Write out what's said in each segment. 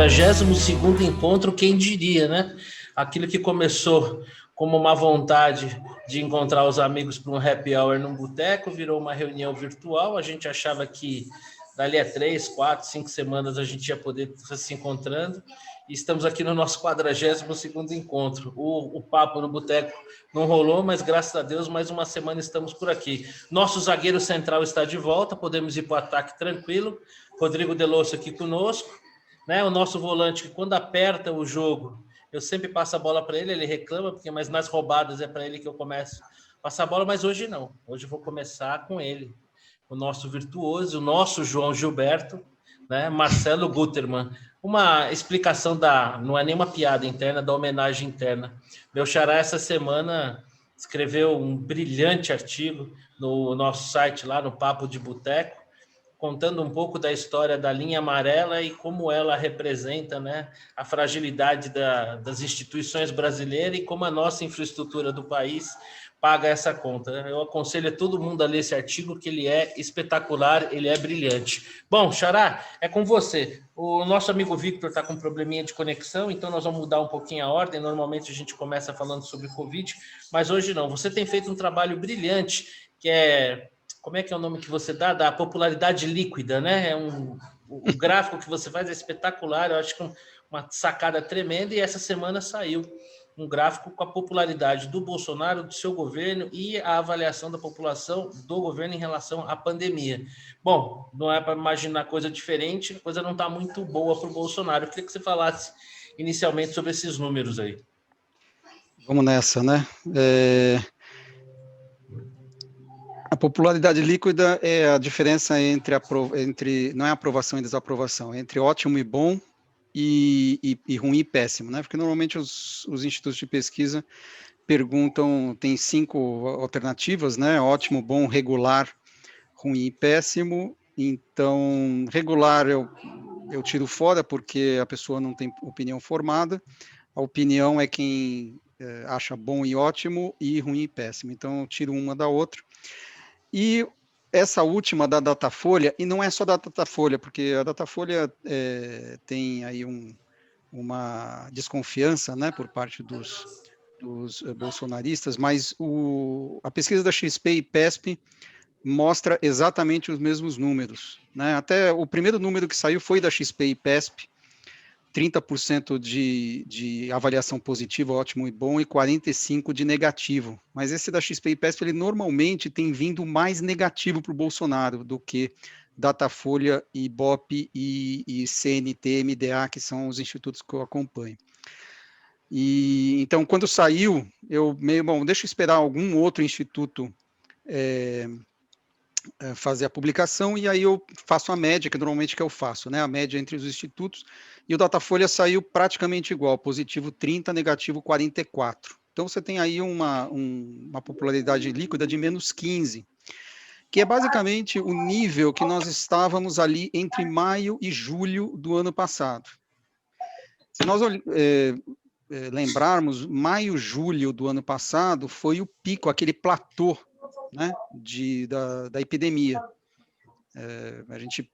42º encontro, quem diria, né? Aquilo que começou como uma vontade de encontrar os amigos para um happy hour num boteco, virou uma reunião virtual. A gente achava que dali a 3, 4, 5 semanas a gente ia poder estar se encontrando. E estamos aqui no nosso 42º encontro. O papo no boteco não rolou, mas graças a Deus, mais uma semana estamos por aqui. Nosso zagueiro central está de volta, podemos ir para o ataque tranquilo. Rodrigo Delosso aqui conosco, né? O nosso volante, que quando aperta o jogo, eu sempre passo a bola para ele, ele reclama, porque mas nas roubadas é para ele que eu começo a passar a bola, mas hoje não. Hoje eu vou começar com ele, o nosso virtuoso, o nosso João Gilberto, né? Marcelo Gutermann. Uma explicação não é nenhuma piada interna, da homenagem interna. Meu xará essa semana escreveu um brilhante artigo no nosso site lá no Papo de Boteco, contando um pouco da história da linha amarela e como ela representa, né, a fragilidade das instituições brasileiras e como a nossa infraestrutura do país paga essa conta. Eu aconselho a todo mundo a ler esse artigo, que ele é espetacular, ele é brilhante. Bom, Xará, é com você. O nosso amigo Victor está com um probleminha de conexão, então nós vamos mudar um pouquinho a ordem. Normalmente a gente começa falando sobre Covid, mas hoje não. Você tem feito um trabalho brilhante, que é... Como é que é o nome que você dá? Da popularidade líquida, né? O gráfico que você faz é espetacular, eu acho que uma sacada tremenda, e essa semana saiu um gráfico com a popularidade do Bolsonaro, do seu governo e a avaliação da população do governo em relação à pandemia. Bom, não é para imaginar coisa diferente, a coisa não está muito boa para o Bolsonaro. Eu queria que você falasse inicialmente sobre esses números aí. Vamos nessa, né? A popularidade líquida é a diferença entre não é aprovação e desaprovação, é entre ótimo e bom e ruim e péssimo, né? Porque normalmente os institutos de pesquisa perguntam, tem 5 alternativas, né? Ótimo, bom, regular, ruim e péssimo. Então, regular eu tiro fora porque a pessoa não tem opinião formada. A opinião é quem acha bom e ótimo, e ruim e péssimo. Então, eu tiro uma da outra. E essa última da Datafolha, e não é só da Datafolha, porque a Datafolha tem aí uma desconfiança, né, por parte dos bolsonaristas, mas a pesquisa da XP e PESP mostra exatamente os mesmos números, né? Até o primeiro número que saiu foi da XP e PESP, 30% de avaliação positiva, ótimo e bom, e 45% de negativo. Mas esse da XP e PESP, ele normalmente tem vindo mais negativo para o Bolsonaro do que Datafolha, Ibope e CNT, MDA, que são os institutos que eu acompanho. E então, quando saiu, deixa eu esperar algum outro instituto fazer a publicação, e aí eu faço a média, que normalmente que eu faço, né, a média entre os institutos, e o Datafolha saiu praticamente igual, positivo 30, negativo 44. Então você tem aí uma popularidade líquida de menos 15, que é basicamente o nível que nós estávamos ali entre maio e julho do ano passado. Se nós lembrarmos, maio, julho do ano passado foi o pico, aquele platô, né, da epidemia. A gente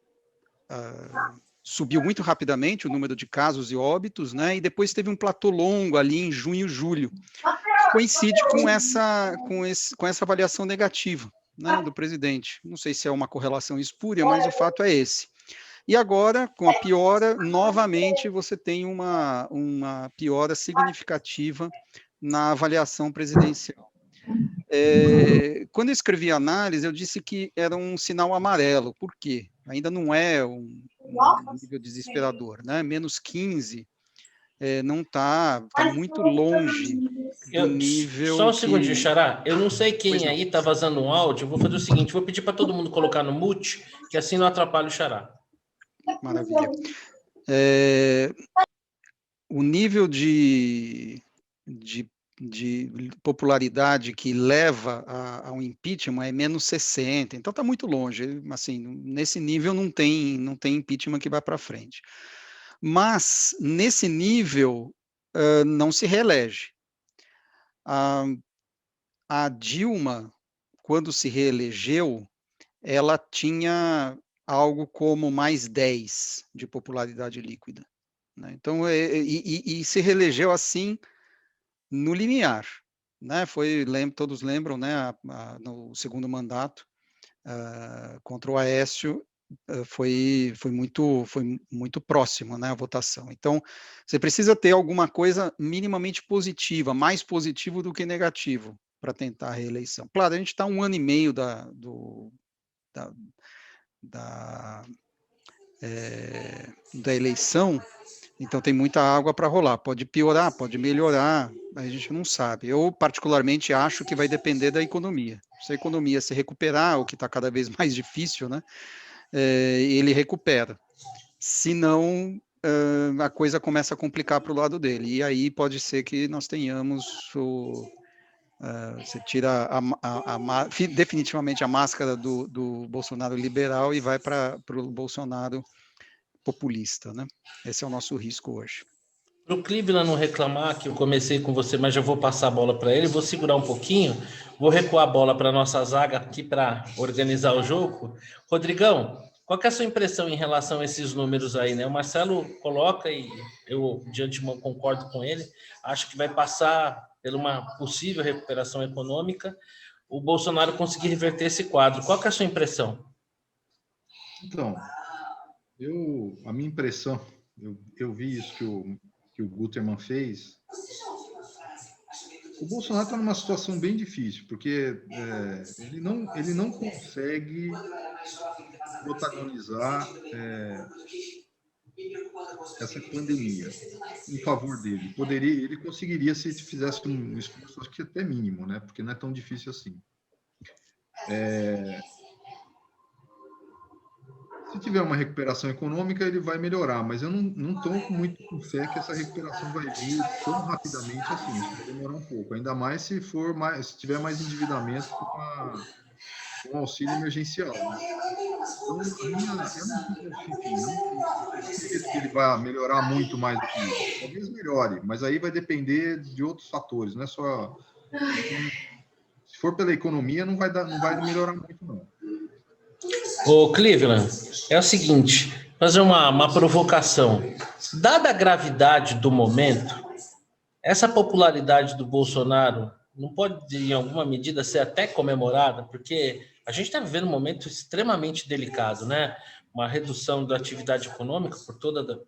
subiu muito rapidamente o número de casos e óbitos, né, e depois teve um platô longo ali em junho e julho, que coincide com essa avaliação negativa, né, do presidente. Não sei se é uma correlação espúria, mas o fato é esse. E agora, com a piora, novamente você tem uma piora significativa na avaliação presidencial. Quando eu escrevi a análise, eu disse que era um sinal amarelo. Por quê? Ainda não é um nível desesperador, né? Menos 15 não está muito longe do nível Só um segundinho, Xará. Eu não sei quem não. aí tá vazando um áudio. Eu vou fazer o seguinte: vou pedir para todo mundo colocar no mute, que assim não atrapalha o Xará. Maravilha. O nível de popularidade que leva ao impeachment é menos 60, então está muito longe. Assim, nesse nível não tem impeachment que vá para frente. Mas, nesse nível, não se reelege. A Dilma, quando se reelegeu, ela tinha algo como mais 10 de popularidade líquida. né? Então, e se reelegeu assim no limiar, né? Todos lembram, né? No segundo mandato contra o Aécio, foi muito próximo, né, a votação. Então, você precisa ter alguma coisa minimamente positiva, mais positivo do que negativo, para tentar a reeleição. Claro, a gente está 1 ano e meio da eleição, então tem muita água para rolar. Pode piorar, pode melhorar, a gente não sabe. Eu, particularmente, acho que vai depender da economia. Se a economia se recuperar, o que está cada vez mais difícil, né, ele recupera. Se não, a coisa começa a complicar para o lado dele. E aí pode ser que nós tenhamos você tira definitivamente a máscara do Bolsonaro liberal e vai para o Bolsonaro populista, né? Esse é o nosso risco hoje. Para o Cleveland não reclamar que eu comecei com você, mas já vou passar a bola para ele, vou segurar um pouquinho, vou recuar a bola para a nossa zaga aqui para organizar o jogo. Rodrigão, qual que é a sua impressão em relação a esses números aí, né? O Marcelo coloca, e eu de antemão concordo com ele, acho que vai passar por uma possível recuperação econômica, o Bolsonaro conseguir reverter esse quadro. Qual que é a sua impressão? Então, a minha impressão, eu vi isso que o Guterman fez. O Bolsonaro está numa situação bem difícil, porque ele não consegue protagonizar essa pandemia em favor dele. Ele conseguiria se fizesse um esforço, acho que até mínimo, né? Porque não é tão difícil assim. Se tiver uma recuperação econômica, ele vai melhorar, mas eu não estou muito com fé que essa recuperação vai vir tão rapidamente assim. Isso vai demorar um pouco, ainda mais se tiver mais endividamento com auxílio emergencial, né? Então, eu não acredito que ele vai melhorar muito mais do que isso. Talvez melhore, mas aí vai depender de outros fatores, não é só... Se for pela economia, não vai melhorar muito, não. Ô, Cleveland, é o seguinte, fazer uma provocação. Dada a gravidade do momento, essa popularidade do Bolsonaro não pode, em alguma medida, ser até comemorada, porque a gente está vivendo um momento extremamente delicado, né? Uma redução da atividade econômica por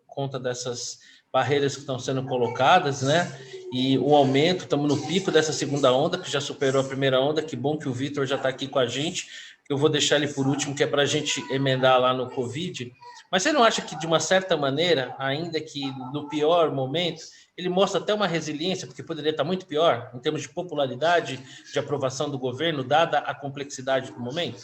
conta dessas barreiras que estão sendo colocadas, né? E o aumento, estamos no pico dessa segunda onda, que já superou a primeira onda. Que bom que o Vitor já está aqui com a gente. Eu vou deixar ele por último, que é para a gente emendar lá no Covid. Mas você não acha que, de uma certa maneira, ainda que no pior momento, ele mostra até uma resiliência, porque poderia estar muito pior, em termos de popularidade, de aprovação do governo, dada a complexidade do momento?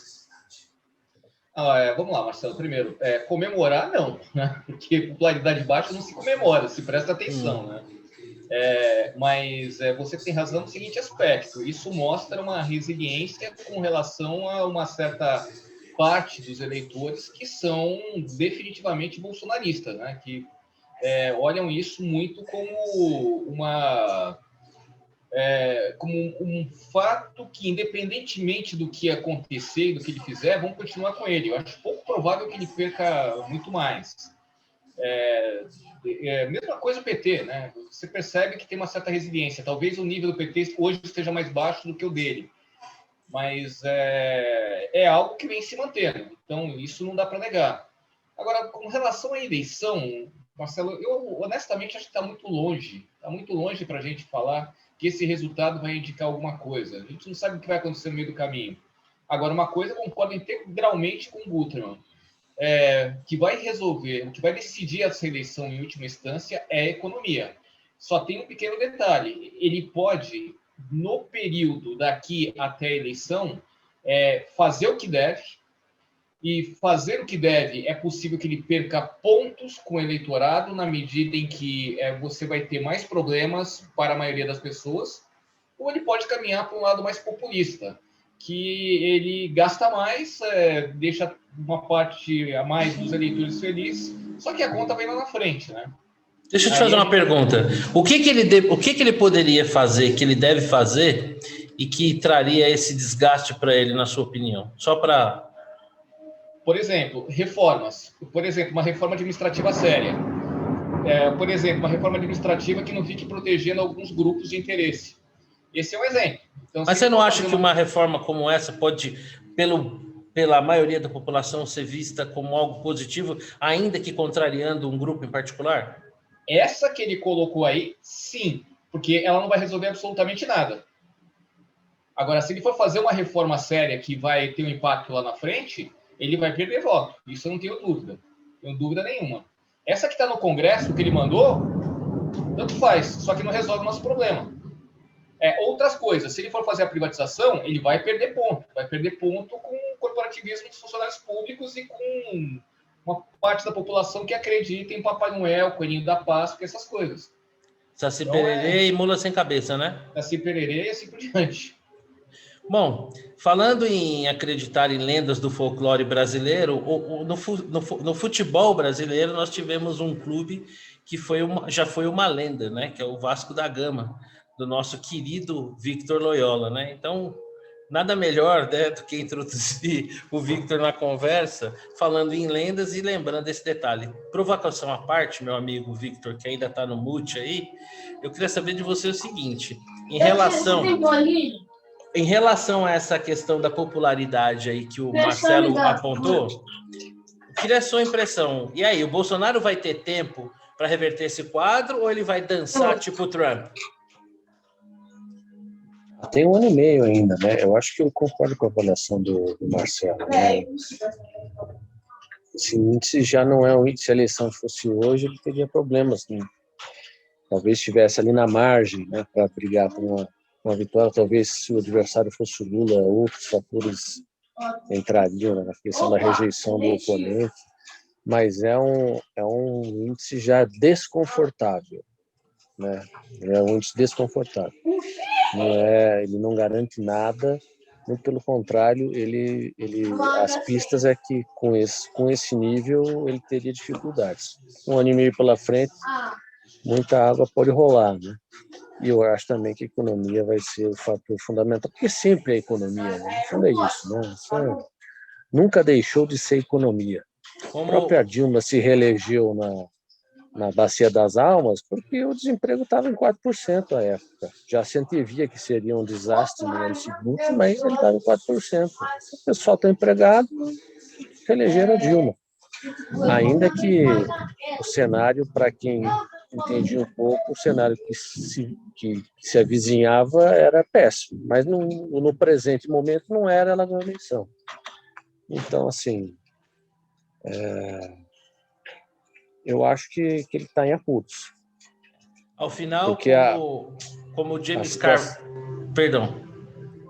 Vamos lá, Marcelo. Primeiro, comemorar não, né? Porque popularidade baixa não se comemora, se presta atenção, né? Mas você tem razão no seguinte aspecto: isso mostra uma resiliência com relação a uma certa parte dos eleitores que são definitivamente bolsonaristas, né? Que olham isso muito como como um fato que, independentemente do que acontecer e do que ele fizer, vão continuar com ele. Eu acho pouco provável que ele perca muito mais. Mesma coisa o PT, né? Você percebe que tem uma certa resiliência. Talvez o nível do PT hoje esteja mais baixo do que o dele, mas é algo que vem se mantendo. Então, isso não dá para negar. Agora, com relação à eleição, Marcelo, eu honestamente acho que está muito longe para a gente falar que esse resultado vai indicar alguma coisa. A gente não sabe o que vai acontecer no meio do caminho. Agora, uma coisa, eu concordo integralmente com o Guterman, que vai resolver, o que vai decidir essa eleição em última instância é a economia. Só tem um pequeno detalhe: ele pode, no período daqui até a eleição, fazer o que deve, e fazer o que deve é possível que ele perca pontos com o eleitorado na medida em que você vai ter mais problemas para a maioria das pessoas, ou ele pode caminhar para um lado mais populista, que ele gasta mais, deixa uma parte a mais dos eleitores felizes, só que a conta vem lá na frente, né? Deixa eu te fazer uma pergunta. O que ele poderia fazer, que ele deve fazer, e que traria esse desgaste para ele, na sua opinião? Só para... Por exemplo, reformas. Por exemplo, uma reforma administrativa séria. por exemplo, uma reforma administrativa que não fique protegendo alguns grupos de interesse. Esse é um exemplo. Então, mas você não acha que uma reforma como essa pode, pela maioria da população, ser vista como algo positivo, ainda que contrariando um grupo em particular? Essa que ele colocou aí, sim, porque ela não vai resolver absolutamente nada. Agora, se ele for fazer uma reforma séria que vai ter um impacto lá na frente, ele vai perder voto. Isso eu não tenho dúvida. Não tenho dúvida nenhuma. Essa que está no Congresso, que ele mandou, tanto faz, só que não resolve o nosso problema. Outras coisas, se ele for fazer a privatização, ele vai perder ponto. Vai perder ponto com o corporativismo dos funcionários públicos e com uma parte da população que acredita em Papai Noel, Coelhinho da Páscoa, essas coisas. Saci pererê e mula sem cabeça, né? Saci pererê e assim por diante. Bom, falando em acreditar em lendas do folclore brasileiro, no futebol brasileiro nós tivemos um clube que já foi uma lenda, né? Que é o Vasco da Gama, do nosso querido Victor Loyola, né? Então, nada melhor, né, do que introduzir o Victor na conversa, falando em lendas e lembrando esse detalhe. Provocação à parte, meu amigo Victor, que ainda está no mute aí, eu queria saber de você o seguinte, em relação a essa questão da popularidade aí que o Marcelo apontou, eu queria a sua impressão. E aí, o Bolsonaro vai ter tempo para reverter esse quadro ou ele vai dançar tipo o Trump? Tem 1 ano e meio ainda, né? Eu acho que eu concordo com a avaliação do Marcelo, né? Esse índice já não é um índice, se a eleição fosse hoje, ele teria problemas, né? Talvez estivesse ali na margem, né, para brigar por uma vitória. Talvez, se o adversário fosse o Lula, outros fatores entrariam, né, na questão da rejeição do oponente. Mas é um índice já desconfortável, né? É um índice desconfortável. Ele não garante nada, muito pelo contrário, as pistas é que com esse nível ele teria dificuldades. 1 ano e meio pela frente, muita água pode rolar, né? E eu acho também que a economia vai ser o fator fundamental, porque sempre é a economia, né? No fundo é isso, né? Isso nunca deixou de ser economia. A própria Dilma se reelegeu na Bacia das Almas porque o desemprego estava em 4% à época. Já se antevia que seria um desastre no ano seguinte, mas ele estava em 4%. O pessoal está empregado, reelegeram a Dilma. Ainda que o cenário, para quem entendia um pouco, o cenário que se avizinhava era péssimo, mas no presente momento não era ela na eleição. Então, assim, eu acho que ele está em apuros. Ao final, porque como o James Carvajal... Perdão.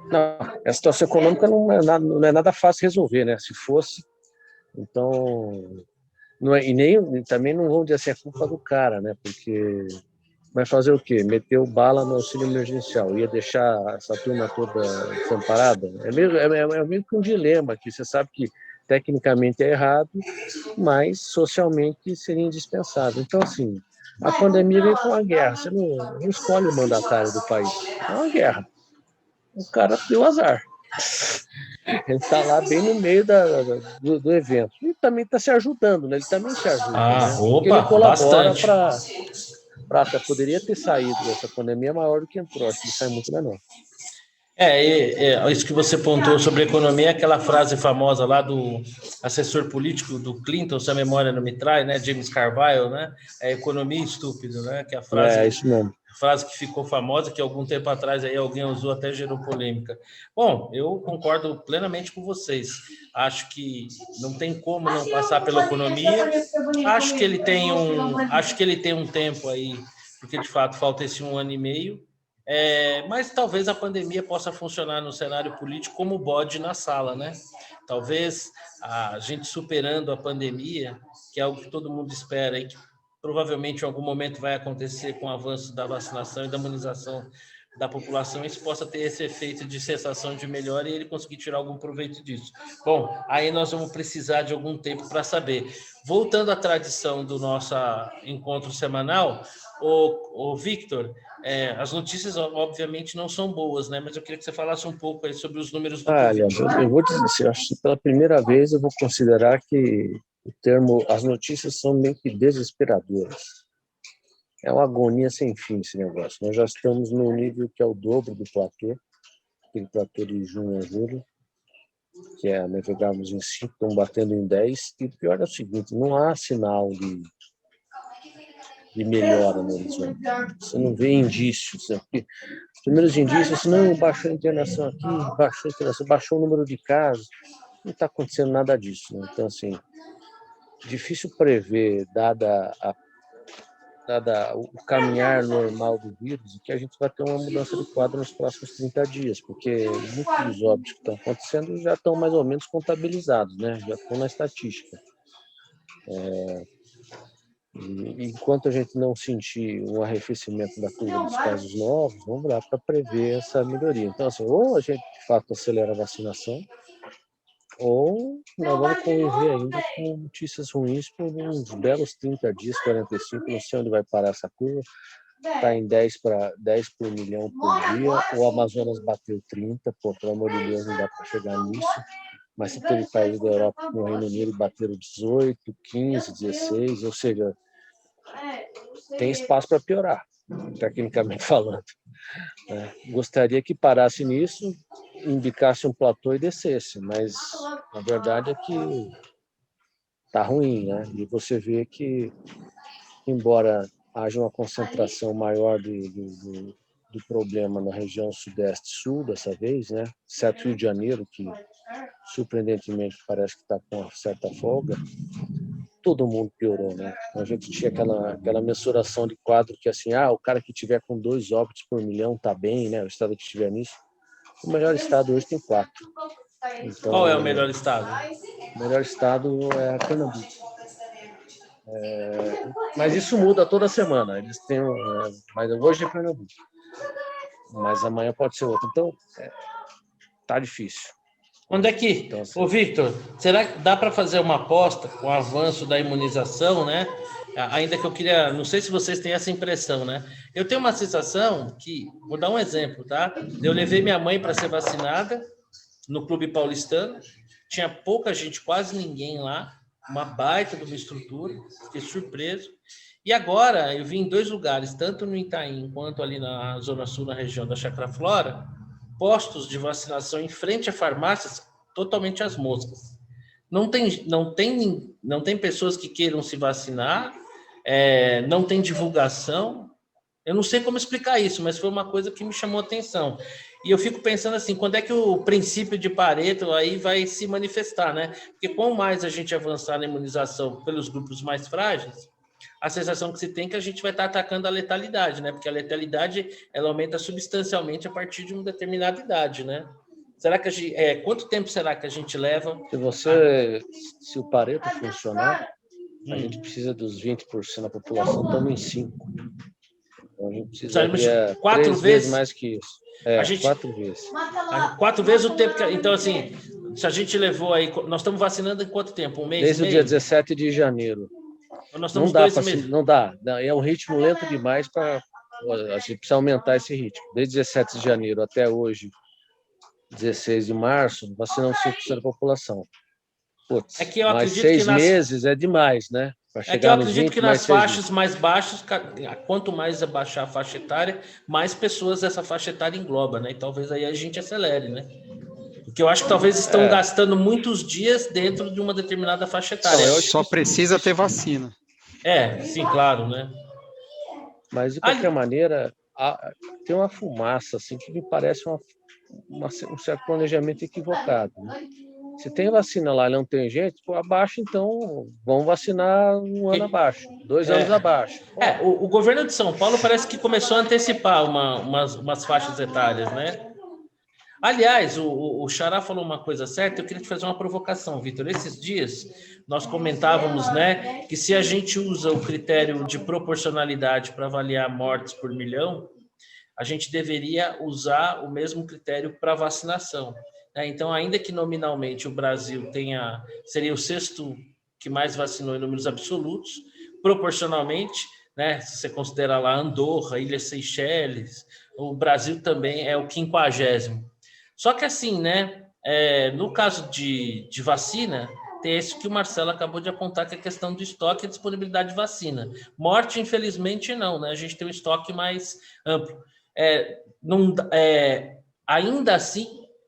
Não, a situação econômica não é nada fácil de resolver, né? Se fosse, então... Não é, e nem também não vão dizer assim, a culpa do cara, né? Porque vai fazer o quê? Meteu bala no auxílio emergencial, ia deixar essa turma toda desamparada? É meio que um dilema aqui. Você sabe que tecnicamente é errado, mas socialmente seria indispensável. Então, assim, a pandemia veio com a guerra. Você não escolhe o mandatário do país. É uma guerra. O cara deu azar. Ele está lá bem no meio do evento. E também está se ajudando, né? Ele também se ajuda. Né? Porque ele colabora para poderia ter saído dessa pandemia maior do que entrou. Acho que ele sai muito menor. Isso que você pontuou sobre economia, aquela frase famosa lá do assessor político do Clinton, se a memória não me trai, né? James Carvajal, né? É economia estúpido, né? Que é a frase, isso mesmo. Frase que ficou famosa, que algum tempo atrás aí alguém usou, até gerou polêmica. Bom, eu concordo plenamente com vocês. Acho que não tem como não passar pela economia. Acho que ele tem um tempo aí, porque de fato falta esse 1 ano e meio. Mas talvez a pandemia possa funcionar no cenário político como bode na sala, né? Talvez a gente superando a pandemia, que é algo que todo mundo espera e que provavelmente em algum momento vai acontecer com o avanço da vacinação e da imunização da população, isso possa ter esse efeito de sensação de melhora e ele conseguir tirar algum proveito disso. Bom, aí nós vamos precisar de algum tempo para saber. Voltando à tradição do nosso encontro semanal, o Victor, as notícias obviamente não são boas, né? Mas eu queria que você falasse um pouco aí sobre os números do Covid. Eu vou dizer assim, acho que pela primeira vez eu vou considerar que o termo, as notícias são meio que desesperadoras. É uma agonia sem fim esse negócio. Nós já estamos no nível que é o dobro do platô, aquele platô de junho a julho, que é navegamos em 5, estão batendo em 10, e o pior é o seguinte, não há sinal de melhora no horizonte. Você não vê indícios. Né? Os primeiros indícios, não, baixou a internação aqui, baixou o número de casos, não está acontecendo nada disso. Né? Então, assim, difícil prever, dada o caminhar normal do vírus, que a gente vai ter uma mudança de quadro nos próximos 30 dias, porque muitos dos óbitos que estão acontecendo já estão mais ou menos contabilizados, né? Já estão na estatística. E enquanto a gente não sentir um arrefecimento da curva dos casos novos, vamos lá para prever essa melhoria. Então, assim, ou a gente, de fato, acelera a vacinação, ou nós vamos conviver ainda com notícias ruins por uns belos 30 dias, 45, não sei onde vai parar essa curva, está em 10 por milhão por dia, o Amazonas bateu 30, pô, pelo amor de Deus, não dá para chegar nisso, mas se teve países da Europa como o Reino Unido bateram 18, 15, 16, ou seja, tem espaço para piorar, tecnicamente falando. Gostaria que parasse nisso, indicasse um platô e descesse, mas a verdade é que está ruim, né? E você vê que, embora haja uma concentração maior do problema na região sudeste-sul dessa vez, né? Exceto Rio de Janeiro, que surpreendentemente parece que está com uma certa folga, todo mundo piorou, né? A gente tinha aquela mensuração de quadro que assim, o cara que tiver com 2 óbitos por milhão está bem, né? O estado que estiver nisso. O melhor estado hoje tem 4. Então, Qual é o melhor estado? O melhor estado é Pernambuco. Mas isso muda toda semana. Eles têm, mas hoje é Pernambuco. Mas amanhã pode ser outro. Então, tá difícil. Onde é que, então, assim, ô Victor, será que dá para fazer uma aposta com o avanço da imunização, né? Ainda que eu queria, não sei se vocês têm essa impressão, né? Eu tenho uma sensação que, vou dar um exemplo, tá? Eu levei minha mãe para ser vacinada no Clube Paulistano, tinha pouca gente, quase ninguém lá, uma baita de uma estrutura, fiquei surpreso. E agora eu vim em 2 lugares, tanto no Itaim quanto ali na Zona Sul, na região da Chácara Flora, postos de vacinação em frente a farmácias totalmente às moscas. Não tem pessoas que queiram se vacinar, não tem divulgação. Eu não sei como explicar isso, mas foi uma coisa que me chamou a atenção. E eu fico pensando assim, quando é que o princípio de Pareto aí vai se manifestar, né? Porque quanto mais a gente avançar na imunização pelos grupos mais frágeis, a sensação que se tem é que a gente vai estar atacando a letalidade, né? Porque a letalidade, ela aumenta substancialmente a partir de uma determinada idade, né? Será que quanto tempo será que a gente leva? Se o Pareto funcionar, a gente precisa dos 20% da população, estamos em 5%. Então, a gente precisaria 4 vezes mais que isso. 4 vezes. 4 vezes o tempo que... Então, assim, se a gente levou aí... Nós estamos vacinando em quanto tempo? Um mês? Desde o dia 17 de janeiro. Nós estamos 2 meses. Não dá. É um ritmo lento demais para... A gente precisa aumentar esse ritmo. Desde 17 de janeiro até hoje, 16 de março, vacinamos 5% da população. Putz, mais 6 meses é demais, né? É que eu acredito que nas faixas mais baixas, quanto mais abaixar a faixa etária, mais pessoas essa faixa etária engloba, né? E talvez aí a gente acelere, né? Porque eu acho que talvez estão gastando muitos dias dentro de uma determinada faixa etária. Só precisa ter vacina. Sim, claro, né? Mas, de qualquer maneira, tem uma fumaça, assim, que me parece um certo planejamento equivocado, né? Se tem vacina lá e não tem gente, abaixo, então vamos vacinar um ano abaixo, 2 anos abaixo. O governo de São Paulo parece que começou a antecipar umas faixas etárias, né? Aliás, o Xará falou uma coisa certa, eu queria te fazer uma provocação, Vitor. Esses dias nós comentávamos, né, que se a gente usa o critério de proporcionalidade para avaliar mortes por milhão, a gente deveria usar o mesmo critério para vacinação. Então, ainda que nominalmente o Brasil seria o 6º que mais vacinou em números absolutos, proporcionalmente, né, se você considerar lá Andorra, Ilhas Seychelles, o Brasil também é o 50º. Só que assim, né, no caso de vacina, tem esse que o Marcelo acabou de apontar, que é a questão do estoque e disponibilidade de vacina. Morte, infelizmente, não, né? A gente tem um estoque mais amplo. Ainda assim,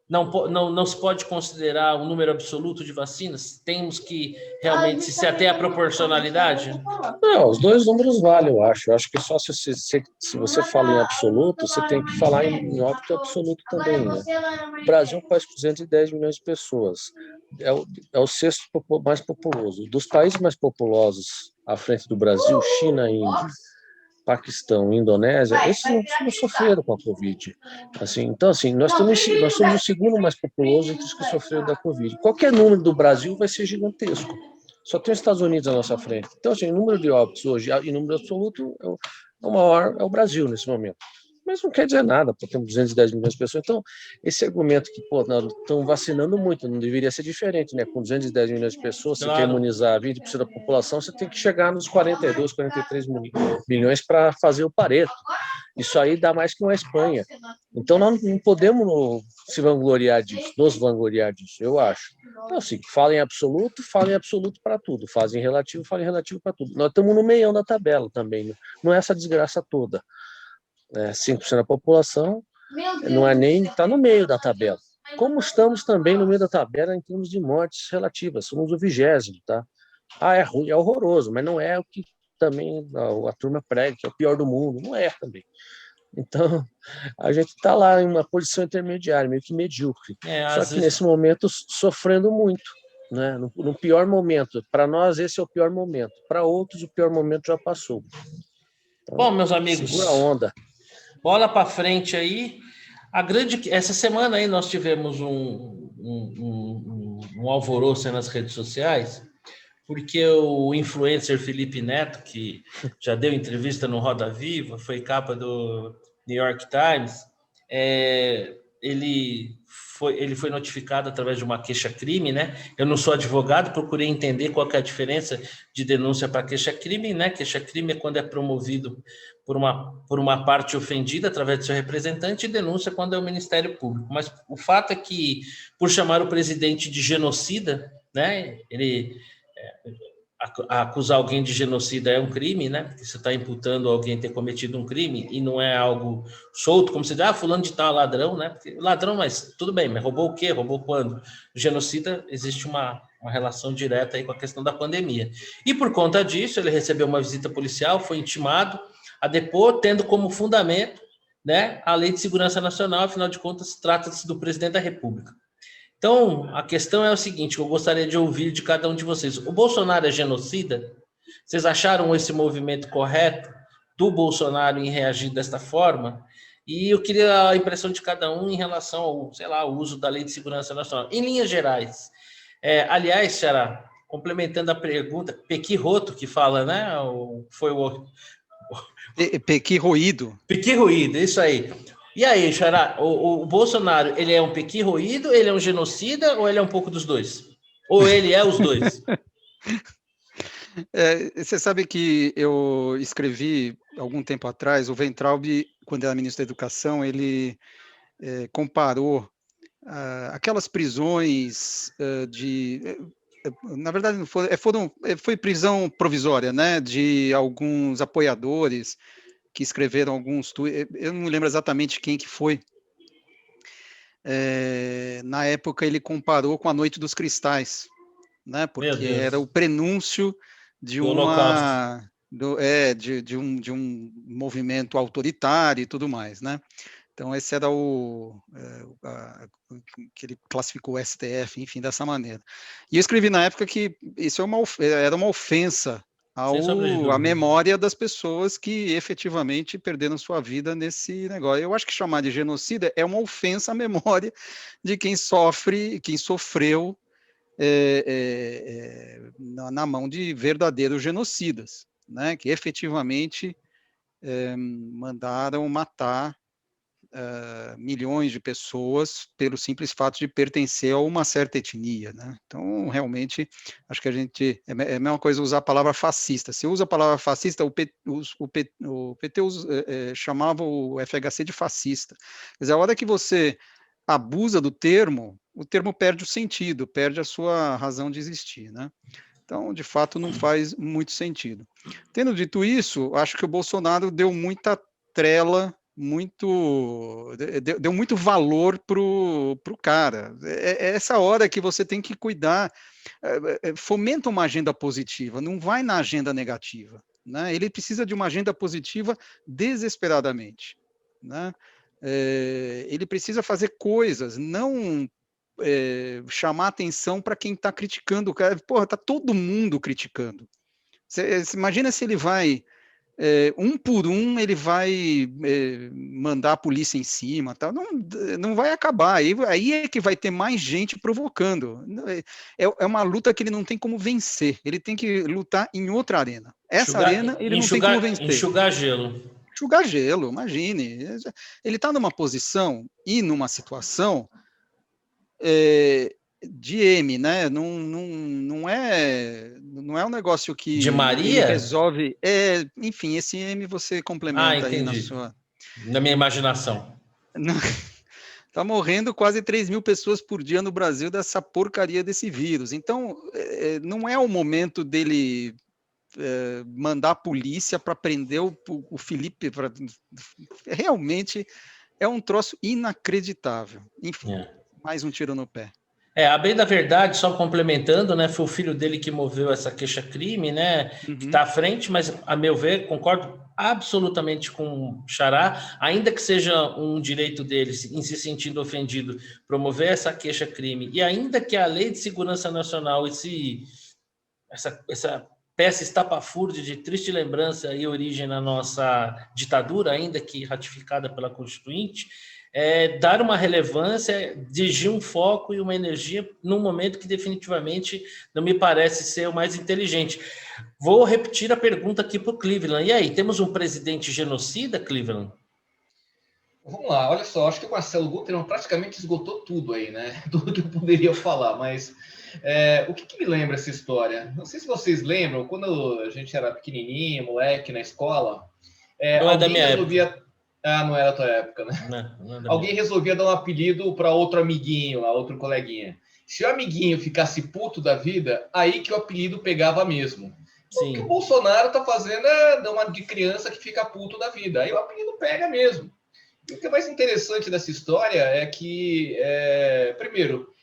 não se pode considerar um número absoluto de vacinas? Temos que realmente se ater à proporcionalidade? Não, os dois números valem, eu acho. Eu acho que só se você fala em absoluto, você tem que falar em óbito absoluto também, né? O Brasil faz 210 milhões de pessoas. É o sexto mais populoso. Dos países mais populosos à frente do Brasil, China, Índia, Paquistão, Indonésia, esses não sofreram com a Covid. Assim, então, assim, nós somos o segundo mais populoso entre os que sofreram da Covid. Qualquer número do Brasil vai ser gigantesco. Só tem os Estados Unidos à nossa frente. Então, assim, o número de óbitos hoje, em número absoluto, o maior é o Brasil nesse momento. Mas não quer dizer nada, porque temos 210 milhões de pessoas. Então, esse argumento que, estão vacinando muito, não deveria ser diferente, né? Com 210 milhões de pessoas, você quer imunizar 20% da população, você tem que chegar nos 42, 43 milhões para fazer o Pareto. Isso aí dá mais que uma Espanha. Então, nós não podemos se vangloriar disso, nos vangloriar disso, eu acho. Então, assim, falem absoluto para tudo. Falem relativo para tudo. Nós estamos no meião da tabela também, não é essa desgraça toda. 5% da população não é nem está no meio da tabela. Como estamos também no meio da tabela em termos de mortes relativas, somos o 20º, tá? É ruim, é horroroso, mas não é o que também a turma prega, que é o pior do mundo, não é também. Então, a gente está lá em uma posição intermediária, meio que medíocre. Só que nesse momento sofrendo muito, né? No pior momento. Para nós, esse é o pior momento. Para outros, o pior momento já passou. Então, bom, meus amigos, segura a onda. Bola para frente aí. Essa semana aí nós tivemos um alvoroço nas redes sociais, porque o influencer Felipe Neto, que já deu entrevista no Roda Viva, foi capa do New York Times, ele foi notificado através de uma queixa-crime, né? Eu não sou advogado, procurei entender qual que é a diferença de denúncia para queixa-crime, né? Queixa-crime é quando é promovido por uma parte ofendida através do seu representante, e denúncia quando é o Ministério Público. Mas o fato é que, por chamar o presidente de genocida, né? Acusar alguém de genocida é um crime, né? Porque você está imputando alguém ter cometido um crime e não é algo solto, como se diz, fulano de tal ladrão, né? Porque ladrão, mas tudo bem, mas roubou o quê? Roubou quando? Genocida, existe uma relação direta aí com a questão da pandemia. E por conta disso, ele recebeu uma visita policial, foi intimado a depor, tendo como fundamento, né, a Lei de Segurança Nacional, afinal de contas, trata-se do presidente da República. Então, a questão é o seguinte, eu gostaria de ouvir de cada um de vocês. O Bolsonaro é genocida? Vocês acharam esse movimento correto do Bolsonaro em reagir desta forma? E eu queria a impressão de cada um em relação ao, ao uso da Lei de Segurança Nacional. Em linhas gerais. Aliás, Xará, complementando a pergunta, Pequi Roto que fala, né? Foi o... Pequi Roído. Pequi Roído, isso aí. E aí, Xará, o Bolsonaro, ele é um pequi roído, ele é um genocida ou ele é um pouco dos dois? Ou ele é os dois? Você sabe que eu escrevi algum tempo atrás, o Weintraub, quando era ministro da Educação, ele comparou aquelas prisões na verdade, não foi prisão provisória, né, de alguns apoiadores que escreveram alguns... Eu não lembro exatamente quem que foi. Na época, ele comparou com a Noite dos Cristais, né? Porque era o prenúncio de de um movimento autoritário e tudo mais, né? Então, esse era que ele classificou o STF, enfim, dessa maneira. E eu escrevi na época que isso era uma ofensa à memória das pessoas que efetivamente perderam sua vida nesse negócio. Eu acho que chamar de genocida é uma ofensa à memória de quem sofreu na mão de verdadeiros genocidas, né, que efetivamente mandaram matar milhões de pessoas pelo simples fato de pertencer a uma certa etnia, né? Então, realmente, acho que a gente... É a mesma coisa usar a palavra fascista. Se usa a palavra fascista, o PT chamava o FHC de fascista. Quer dizer, a hora que você abusa do termo, o termo perde o sentido, perde a sua razão de existir, né? Então, de fato, não faz muito sentido. Tendo dito isso, acho que o Bolsonaro deu muita trela, deu muito valor para o cara. É essa hora que você tem que cuidar, fomenta uma agenda positiva, não vai na agenda negativa, né? Ele precisa de uma agenda positiva desesperadamente, né? Ele precisa fazer coisas, não chamar atenção para quem está criticando o cara. Porra, tá todo mundo criticando. Você imagina se ele vai, um por um, ele vai mandar a polícia em cima, tal. Não vai acabar. Aí é que vai ter mais gente provocando. É uma luta que ele não tem como vencer. Ele tem que lutar em outra arena. Essa arena ele não tem como vencer. Enxugar gelo. Enxugar gelo, imagine. Ele está numa posição e numa situação de M, né? Não é um negócio que de Maria resolve. Enfim, esse M você complementa aí na sua. Na minha imaginação. Tá morrendo quase 3.000 pessoas por dia no Brasil dessa porcaria desse vírus. Então, não é o momento dele mandar a polícia para prender o Felipe. Realmente é um troço inacreditável. Enfim. Mais um tiro no pé. A bem da verdade, só complementando, né, foi o filho dele que moveu essa queixa-crime, né, que está à frente, mas, a meu ver, concordo absolutamente com o Xará, ainda que seja um direito dele, em se sentindo ofendido, promover essa queixa-crime, e ainda que a Lei de Segurança Nacional, essa peça estapafúrdia de triste lembrança e origem na nossa ditadura, ainda que ratificada pela Constituinte, dar uma relevância, dirigir um foco e uma energia num momento que definitivamente não me parece ser o mais inteligente. Vou repetir a pergunta aqui para o Cleveland. E aí, temos um presidente genocida, Cleveland? Vamos lá, olha só, acho que o Marcelo Guterman praticamente esgotou tudo aí, né? Tudo que eu poderia falar, mas o que me lembra essa história? Não sei se vocês lembram, quando a gente era pequenininho, moleque, na escola, não é da minha resolvia... época. Ah, não era a tua época, né? Não alguém resolvia dar um apelido para outro amiguinho, lá, outro coleguinha. Se o amiguinho ficasse puto da vida, aí que o apelido pegava mesmo. Sim. O que o Bolsonaro tá fazendo é dar uma de criança que fica puto da vida. Aí o apelido pega mesmo. E o que é mais interessante dessa história é que, primeiro,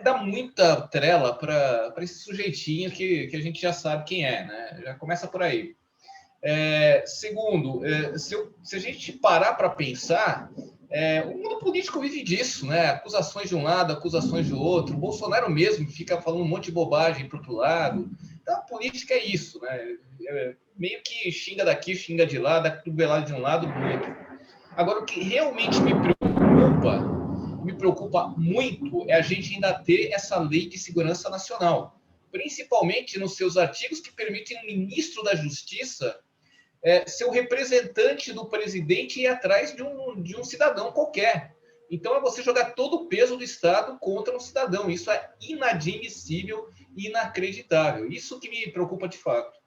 dá muita trela para esse sujeitinho que a gente já sabe quem é, né? Já começa por aí. Segundo, se a gente parar para pensar, o mundo político vive disso, né? Acusações de um lado, acusações do outro. O Bolsonaro mesmo fica falando um monte de bobagem para o outro lado. Então, a política é isso, né? Meio que xinga daqui, xinga de lá, dá cotovelada de um lado para o outro. Agora, o que realmente me preocupa muito é a gente ainda ter essa lei de segurança nacional, principalmente nos seus artigos que permitem o ministro da Justiça ser o representante do presidente e ir atrás de um cidadão qualquer. Então, é você jogar todo o peso do Estado contra um cidadão. Isso é inadmissível e inacreditável. Isso que me preocupa de fato.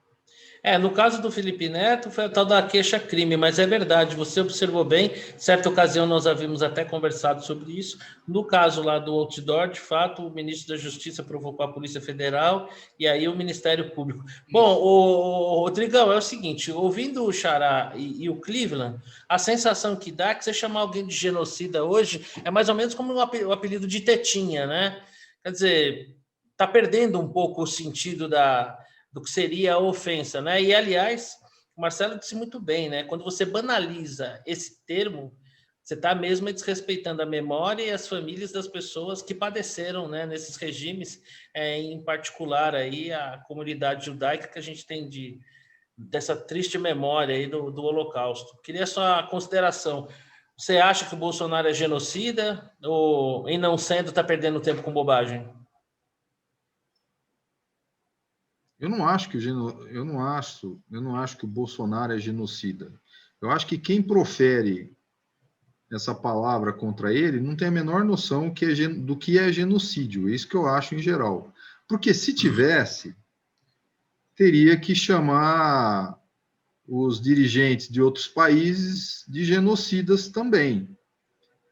No caso do Felipe Neto, foi a tal da queixa-crime, mas é verdade, você observou bem, certa ocasião nós havíamos até conversado sobre isso, no caso lá do outdoor, de fato, o ministro da Justiça provocou a Polícia Federal e aí o Ministério Público. Bom, o Rodrigão, é o seguinte, ouvindo o Xará e o Cleveland, a sensação que dá é que você chamar alguém de genocida hoje é mais ou menos como o apelido de Tetinha, né? Quer dizer, está perdendo um pouco o sentido do que seria a ofensa, né? E, aliás, o Marcelo disse muito bem, né? Quando você banaliza esse termo, você está mesmo desrespeitando a memória e as famílias das pessoas que padeceram, né, nesses regimes, em particular aí a comunidade judaica que a gente tem dessa triste memória aí do Holocausto. Queria só a consideração. Você acha que o Bolsonaro é genocida ou, em não sendo, está perdendo tempo com bobagem? Eu não acho que o Bolsonaro é genocida. Eu acho que quem profere essa palavra contra ele não tem a menor noção do que é genocídio. É isso que eu acho em geral. Porque se tivesse, teria que chamar os dirigentes de outros países de genocidas também.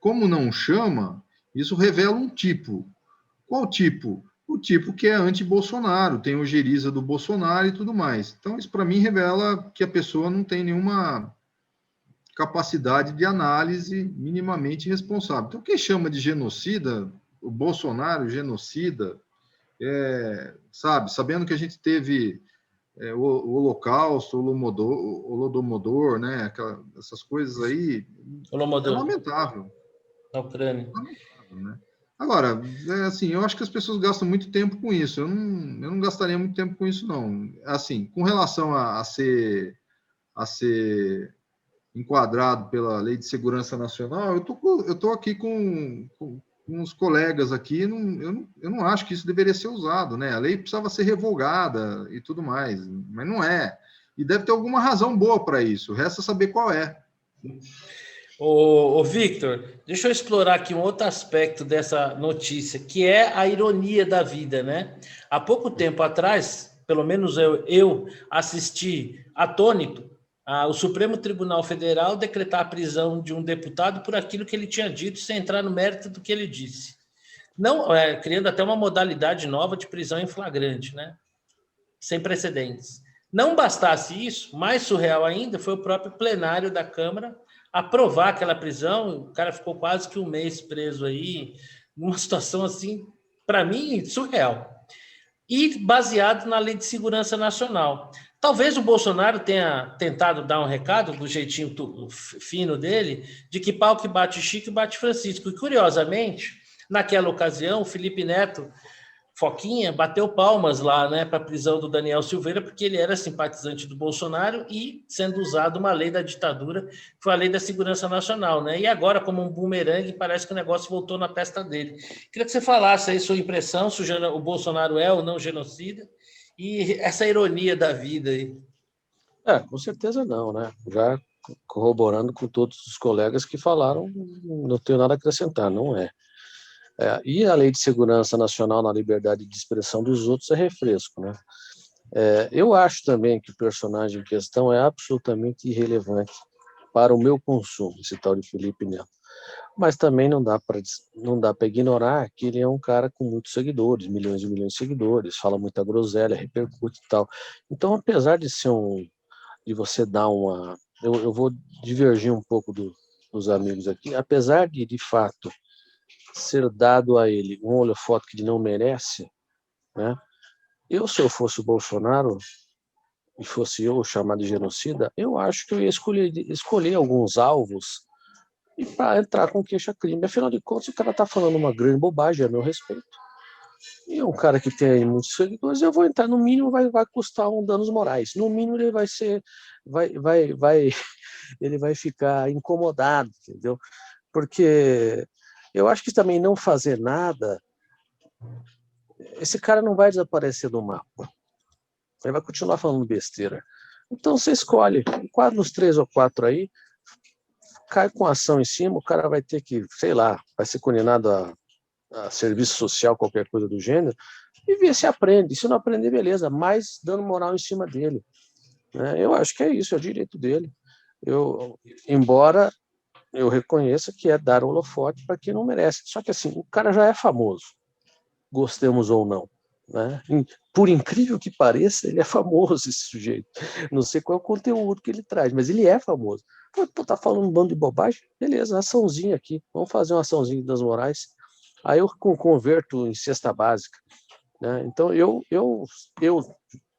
como não chama, isso revela um tipo. Qual tipo? O tipo que é anti-Bolsonaro, tem ojeriza do Bolsonaro e tudo mais. Então, isso para mim revela que a pessoa não tem nenhuma capacidade de análise minimamente responsável. Então, quem chama de genocida, o Bolsonaro genocida, sabe, sabendo que a gente teve o Holocausto, o Holodomor, né, essas coisas aí, é lamentável. Na Ucrânia. Né? Agora, assim, eu acho que as pessoas gastam muito tempo com isso. Eu não gastaria muito tempo com isso, não. Assim, com relação a ser enquadrado pela Lei de Segurança Nacional, eu tô aqui com uns colegas aqui, eu não acho que isso deveria ser usado, né? A lei precisava ser revogada e tudo mais, mas não é. E deve ter alguma razão boa para isso, resta saber qual é. Ô, Victor, deixa eu explorar aqui um outro aspecto dessa notícia, que é a ironia da vida, né? Há pouco tempo atrás, pelo menos eu assisti atônito o Supremo Tribunal Federal decretar a prisão de um deputado por aquilo que ele tinha dito, sem entrar no mérito do que ele disse. Não, criando até uma modalidade nova de prisão em flagrante, né? Sem precedentes. Não bastasse isso, mais surreal ainda foi o próprio plenário da Câmara aprovar aquela prisão. O cara ficou quase que um mês preso aí, numa situação assim, para mim, surreal. E baseado na Lei de Segurança Nacional. Talvez o Bolsonaro tenha tentado dar um recado, do jeitinho fino dele, de que pau que bate Chico bate Francisco. E, curiosamente, naquela ocasião, o Felipe Neto, Foquinha, bateu palmas lá, né, para a prisão do Daniel Silveira, porque ele era simpatizante do Bolsonaro e sendo usado uma lei da ditadura, que foi a Lei da Segurança Nacional, né? E agora, como um bumerangue, parece que o negócio voltou na testa dele. Queria que você falasse aí sua impressão, se o Bolsonaro é ou não genocida, e essa ironia da vida aí. Com certeza não, né? Já corroborando com todos os colegas que falaram, não tenho nada a acrescentar, não é. E a Lei de Segurança Nacional na liberdade de expressão dos outros é refresco, né? Eu acho também que o personagem em questão é absolutamente irrelevante para o meu consumo, esse tal de Felipe Neto. Mas também não dá para ignorar que ele é um cara com muitos seguidores, milhões e milhões de seguidores, fala muita groselha, repercute e tal. Então, apesar de ser de você dar uma... Eu vou divergir um pouco dos amigos aqui. Apesar de fato, ser dado a ele um holofote que ele não merece, né? Se eu fosse o Bolsonaro e fosse eu chamado de genocida, eu acho que eu ia escolher alguns alvos e para entrar com queixa-crime. Afinal de contas, o cara está falando uma grande bobagem a meu respeito. E um cara que tem muitos seguidores, eu vou entrar, no mínimo vai custar danos morais. No mínimo ele vai ser, ele vai ficar incomodado, entendeu? Porque eu acho que também não fazer nada, esse cara não vai desaparecer do mapa. Ele vai continuar falando besteira. Então você escolhe, quadra nos 3 ou 4 aí, cai com ação em cima, o cara vai ter que, sei lá, vai ser condenado a serviço social, qualquer coisa do gênero, e ver se aprende. Se não aprender, beleza, mas dando moral em cima dele. Eu acho que é isso, é o direito dele. Embora eu reconheça que é dar holofote para quem não merece. Só que assim, o cara já é famoso, gostemos ou não, né? Por incrível que pareça, ele é famoso, esse sujeito. Não sei qual é o conteúdo que ele traz, mas ele é famoso. Pô, tá falando um bando de bobagem? Beleza, açãozinha aqui. Vamos fazer uma açãozinha das morais. Aí eu converto em cesta básica, né? Então, eu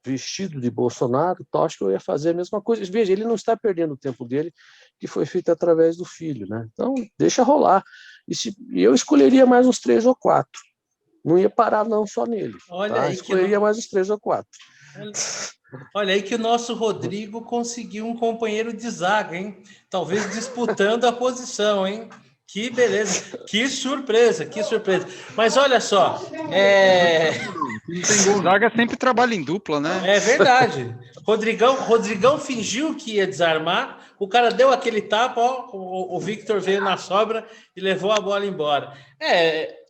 vestido de Bolsonaro, acho que eu ia fazer a mesma coisa. Veja, ele não está perdendo o tempo dele, que foi feito através do filho, né? Então, deixa rolar. E eu escolheria mais uns 3 ou 4. Não ia parar não só nele. Olha aí, escolheria mais uns 3 ou 4. Olha aí que o nosso Rodrigo conseguiu um companheiro de zaga, hein? Talvez disputando a posição, hein? Que beleza, que surpresa, que surpresa. Mas olha só, Zaga sempre trabalha em dupla, né? É verdade. Rodrigão fingiu que ia desarmar, o cara deu aquele tapa, o Victor veio na sobra e levou a bola embora.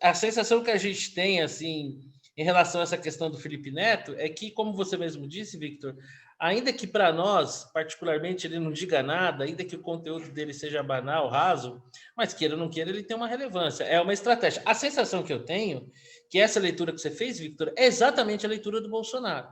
A sensação que a gente tem, assim, em relação a essa questão do Felipe Neto, é que, como você mesmo disse, Victor, ainda que para nós, particularmente, ele não diga nada, ainda que o conteúdo dele seja banal, raso, mas queira ou não queira, ele tem uma relevância, é uma estratégia. A sensação que eu tenho, que essa leitura que você fez, Victor, é exatamente a leitura do Bolsonaro,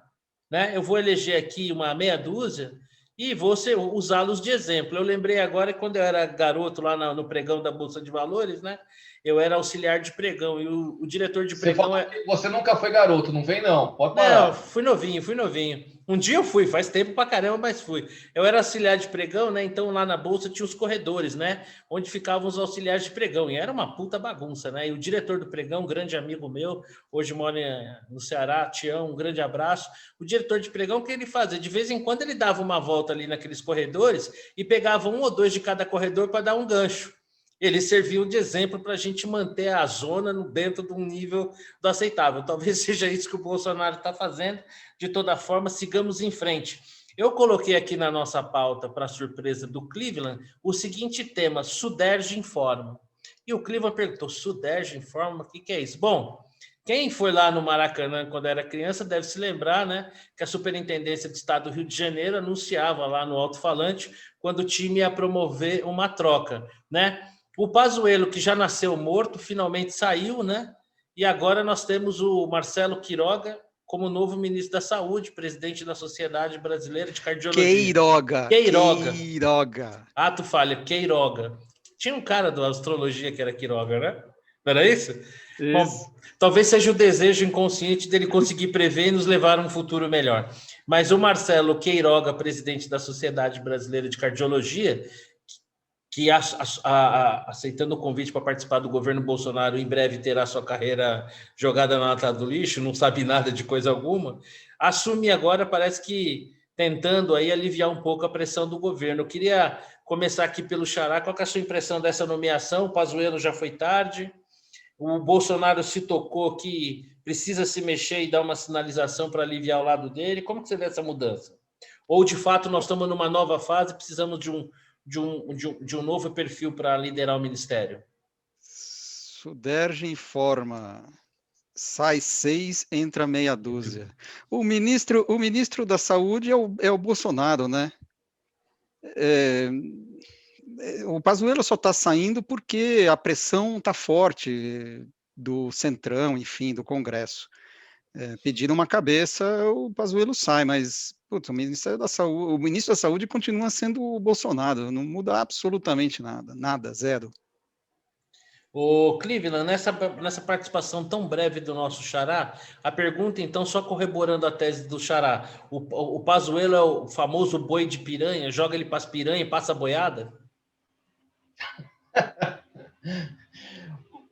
né? Eu vou eleger aqui uma meia dúzia e vou usá-los de exemplo. Eu lembrei agora que quando eu era garoto lá no pregão da Bolsa de Valores, né? Eu era auxiliar de pregão e o diretor de pregão... Você nunca foi garoto, não vem não, pode Não, parar. fui novinho. Um dia eu fui, faz tempo pra caramba, mas fui. Eu era auxiliar de pregão, né? Então lá na Bolsa tinha os corredores, né? Onde ficavam os auxiliares de pregão. E era uma puta bagunça, né? E o diretor do pregão, um grande amigo meu, hoje mora no Ceará, Tião, um grande abraço. O diretor de pregão, o que ele fazia? De vez em quando ele dava uma volta ali naqueles corredores e pegava 1 ou 2 de cada corredor para dar um gancho. Ele serviu de exemplo para a gente manter a zona dentro de um nível do aceitável. Talvez seja isso que o Bolsonaro está fazendo. De toda forma, sigamos em frente. Eu coloquei aqui na nossa pauta, para surpresa do Cleveland, o seguinte tema: Suderge informa. E o Cleveland perguntou: Suderge informa? O que é isso? Bom, quem foi lá no Maracanã quando era criança deve se lembrar, né, que a Superintendência de Estado do Rio de Janeiro anunciava lá no alto-falante quando o time ia promover uma troca, né? O Pazuello, que já nasceu morto, finalmente saiu, né? E agora nós temos o Marcelo Queiroga como novo ministro da Saúde, presidente da Sociedade Brasileira de Cardiologia. Queiroga. Ah, tu falha, Queiroga. Tinha um cara da astrologia que era Queiroga, né? Não era isso? Bom, talvez seja o desejo inconsciente dele conseguir prever e nos levar a um futuro melhor. Mas o Marcelo Queiroga, presidente da Sociedade Brasileira de Cardiologia, que aceitando o convite para participar do governo Bolsonaro, em breve terá sua carreira jogada na lata do lixo, não sabe nada de coisa alguma, assume agora, parece que tentando aí aliviar um pouco a pressão do governo. Eu queria começar aqui pelo Xará. Qual que é a sua impressão dessa nomeação? O Pazuello já foi tarde, o Bolsonaro se tocou que precisa se mexer e dar uma sinalização para aliviar o lado dele. Como que você vê essa mudança? Ou, de fato, nós estamos numa nova fase e precisamos de um novo perfil para liderar o ministério? Suderge informa. Sai 6, entra meia dúzia. O ministro da Saúde é o Bolsonaro, né? O Pazuello só está saindo porque a pressão está forte do Centrão, enfim, do Congresso. Pedindo uma cabeça, o Pazuello sai, mas putz, o ministro da Saúde continua sendo o Bolsonaro, não muda absolutamente nada, zero. O Cleveland, nessa participação tão breve do nosso Xará, a pergunta, então, só corroborando a tese do Xará, o Pazuello é o famoso boi de piranha, joga ele para as piranhas e passa a boiada?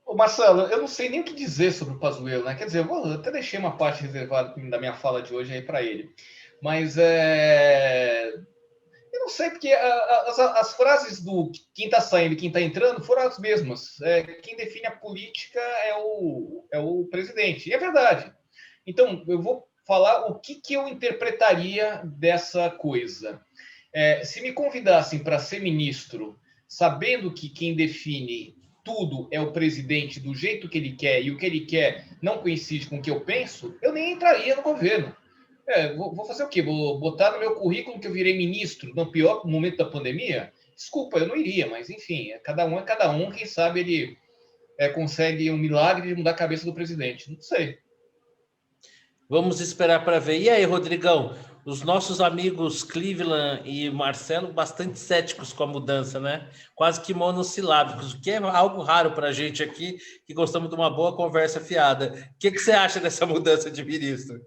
Ô Marcelo, eu não sei nem o que dizer sobre o Pazuello, né? Quer dizer, eu até deixei uma parte reservada da minha fala de hoje aí para ele. Mas eu não sei, porque as frases do quem está saindo e quem está entrando foram as mesmas. Quem define a política é o presidente. E é verdade. Então, eu vou falar o que eu interpretaria dessa coisa. Se me convidassem para ser ministro, sabendo que quem define tudo é o presidente do jeito que ele quer e o que ele quer não coincide com o que eu penso, eu nem entraria no governo. Vou fazer o quê? Vou botar no meu currículo que eu virei ministro no pior momento da pandemia? Desculpa, eu não iria, mas enfim, cada um, quem sabe ele consegue um milagre de mudar a cabeça do presidente. Não sei. Vamos esperar para ver. E aí, Rodrigão, os nossos amigos Cleveland e Marcelo bastante céticos com a mudança, né? Quase que monossilábicos, o que é algo raro para a gente aqui, que gostamos de uma boa conversa fiada. O que você acha dessa mudança de ministro?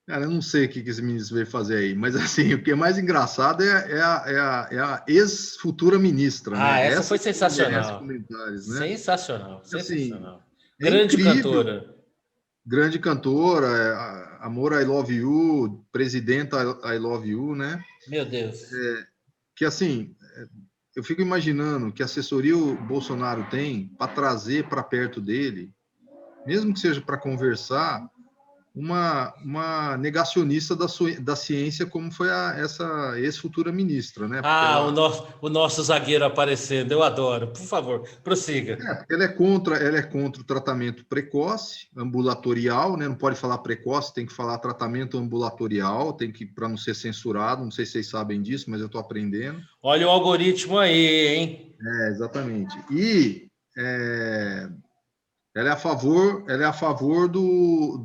Cara, eu não sei o que esse ministro veio fazer aí, mas assim, o que é mais engraçado é a ex-futura ministra, né? Essa foi sensacional. Comentários, né? Sensacional. Assim, grande incrível. cantora. Grande cantora, Amor, I Love You, Presidenta, I Love You, né? Meu Deus. Que assim, eu fico imaginando que a assessoria o Bolsonaro tem para trazer para perto dele, mesmo que seja para conversar, uma negacionista da ciência, como foi essa ex-futura ministra, né? O nosso zagueiro aparecendo, eu adoro. Por favor, prossiga. Porque ela é contra o tratamento precoce, ambulatorial, né? Não pode falar precoce, tem que falar tratamento ambulatorial, para não ser censurado. Não sei se vocês sabem disso, mas eu estou aprendendo. Olha o algoritmo aí, hein? Exatamente. E ela é a favor do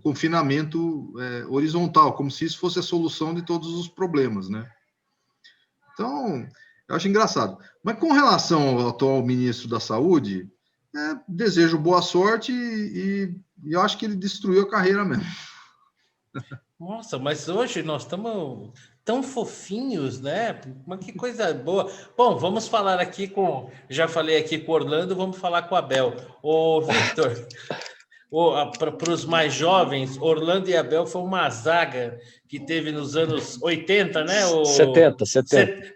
confinamento horizontal, como se isso fosse a solução de todos os problemas, né? Então, eu acho engraçado. Mas com relação ao atual ministro da Saúde, desejo boa sorte e eu acho que ele destruiu a carreira mesmo. Nossa, mas hoje nós estamos tão fofinhos, né? Mas que coisa boa. Bom, vamos falar aqui já falei aqui com o Orlando, vamos falar com o Abel. Ô, Victor, para os mais jovens, Orlando e Abel foi uma zaga que teve nos anos 80, né? 70.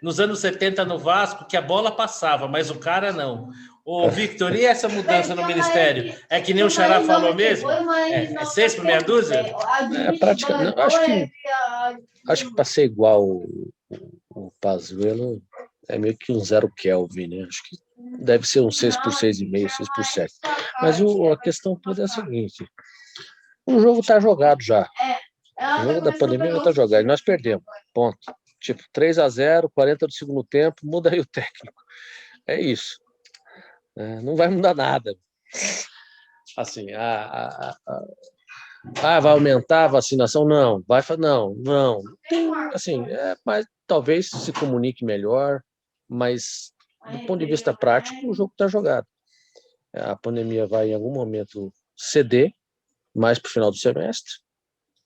Nos anos 70 no Vasco, que a bola passava, mas o cara não. Ô, Victor, e essa mudança no Ministério? É que nem o Xará falou mesmo? É 6 por meia dúzia? Praticamente, acho que para ser igual o Pazuello, é meio que um 0 Kelvin, né? Acho que deve ser um 6 por 6,5, 6 por 7. Mas a questão toda é a seguinte: o jogo está jogado já. O jogo da pandemia já está jogado. E nós perdemos. Ponto. Tipo, 3-0, 40 do segundo tempo, muda aí o técnico. É isso. Não vai mudar nada. Assim, vai aumentar a vacinação? Não. Não. Assim, mas talvez se comunique melhor, mas do ponto de vista prático, o jogo está jogado. A pandemia vai em algum momento ceder, mais para o final do semestre,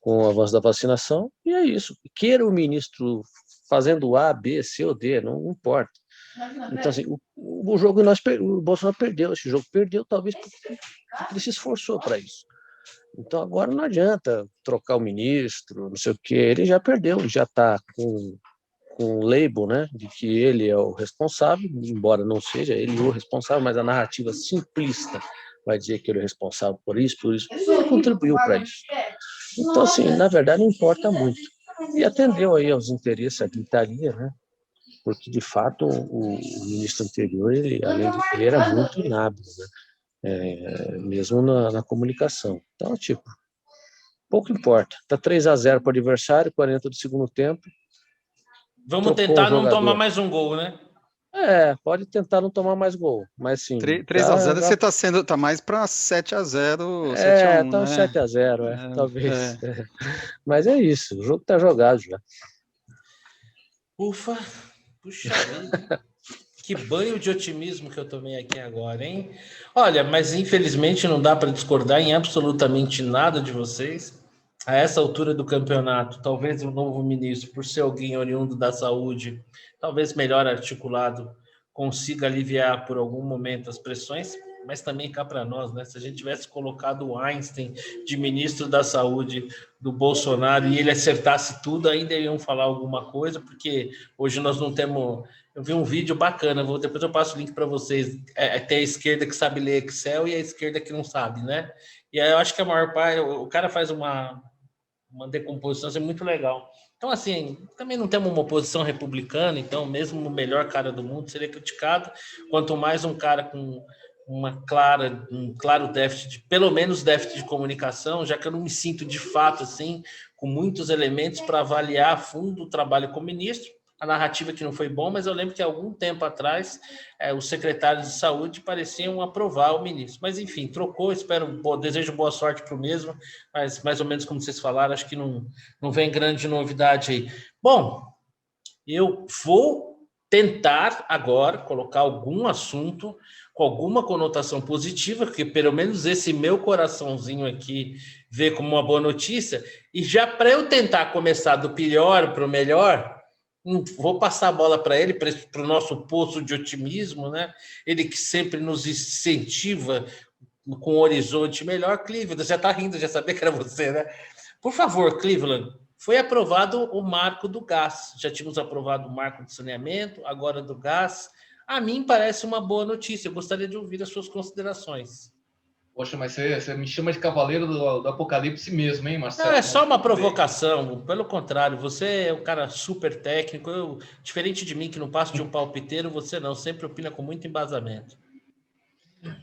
com o avanço da vacinação, e é isso. Queira o ministro fazendo A, B, C ou D, não importa. Então, assim, o jogo o Bolsonaro perdeu, esse jogo perdeu, talvez porque ele se esforçou para isso. Então, agora não adianta trocar o ministro, não sei o quê, ele já perdeu, já está com o label, né, de que ele é o responsável, embora não seja ele o responsável, mas a narrativa simplista vai dizer que ele é responsável por isso, e ele contribuiu para isso. Então, assim, na verdade, não importa muito. E atendeu aí aos interesses, a gritaria, né? Porque, de fato, o ministro anterior, ele era muito inábil, né? Mesmo na comunicação. Então, tipo, pouco importa. Está 3-0 para o adversário, 40 do segundo tempo. Vamos tentar não tomar mais um gol, né? Pode tentar não tomar mais gol, mas sim. 3-0 você tá mais para 7-0, 7-1, tá né? 7-0, talvez. Mas é isso, o jogo está jogado já. Ufa, puxa vida. Que banho de otimismo que eu tomei aqui agora, hein? Olha, mas infelizmente não dá para discordar em absolutamente nada de vocês. A essa altura do campeonato, talvez o novo ministro, por ser alguém oriundo da saúde, talvez melhor articulado, consiga aliviar por algum momento as pressões, mas também cá para nós, né? Se a gente tivesse colocado o Einstein de ministro da saúde do Bolsonaro e ele acertasse tudo, ainda iam falar alguma coisa, porque hoje nós não temos... Eu vi um vídeo bacana, depois eu passo o link para vocês. Tem a esquerda que sabe ler Excel e a esquerda que não sabe, né? E aí eu acho que a maior parte... O cara faz uma decomposição assim, muito legal. Então, assim, também não temos uma oposição republicana, então mesmo o melhor cara do mundo seria criticado, quanto mais um cara com um claro déficit, pelo menos déficit de comunicação, já que eu não me sinto de fato assim, com muitos elementos para avaliar a fundo o trabalho como ministro. A narrativa que não foi bom, mas eu lembro que há algum tempo atrás os secretários de saúde pareciam aprovar o ministro. Mas, enfim, trocou, desejo boa sorte para o mesmo, mas mais ou menos como vocês falaram, acho que não vem grande novidade aí. Bom, eu vou tentar agora colocar algum assunto com alguma conotação positiva, porque pelo menos esse meu coraçãozinho aqui vê como uma boa notícia, e já para eu tentar começar do pior para o melhor... Vou passar a bola para ele, para o nosso poço de otimismo, né? Ele que sempre nos incentiva com um horizonte melhor. Cleveland, já está rindo, já sabia que era você, né? Por favor, Cleveland, foi aprovado o marco do gás. Já tínhamos aprovado o marco do saneamento, agora do gás. A mim parece uma boa notícia. Eu gostaria de ouvir as suas considerações. Poxa, mas você me chama de cavaleiro do Apocalipse mesmo, hein, Marcelo? Não, é só uma provocação. Pelo contrário, você é um cara super técnico. Diferente de mim, que não passo de um palpiteiro, você não. Sempre opina com muito embasamento.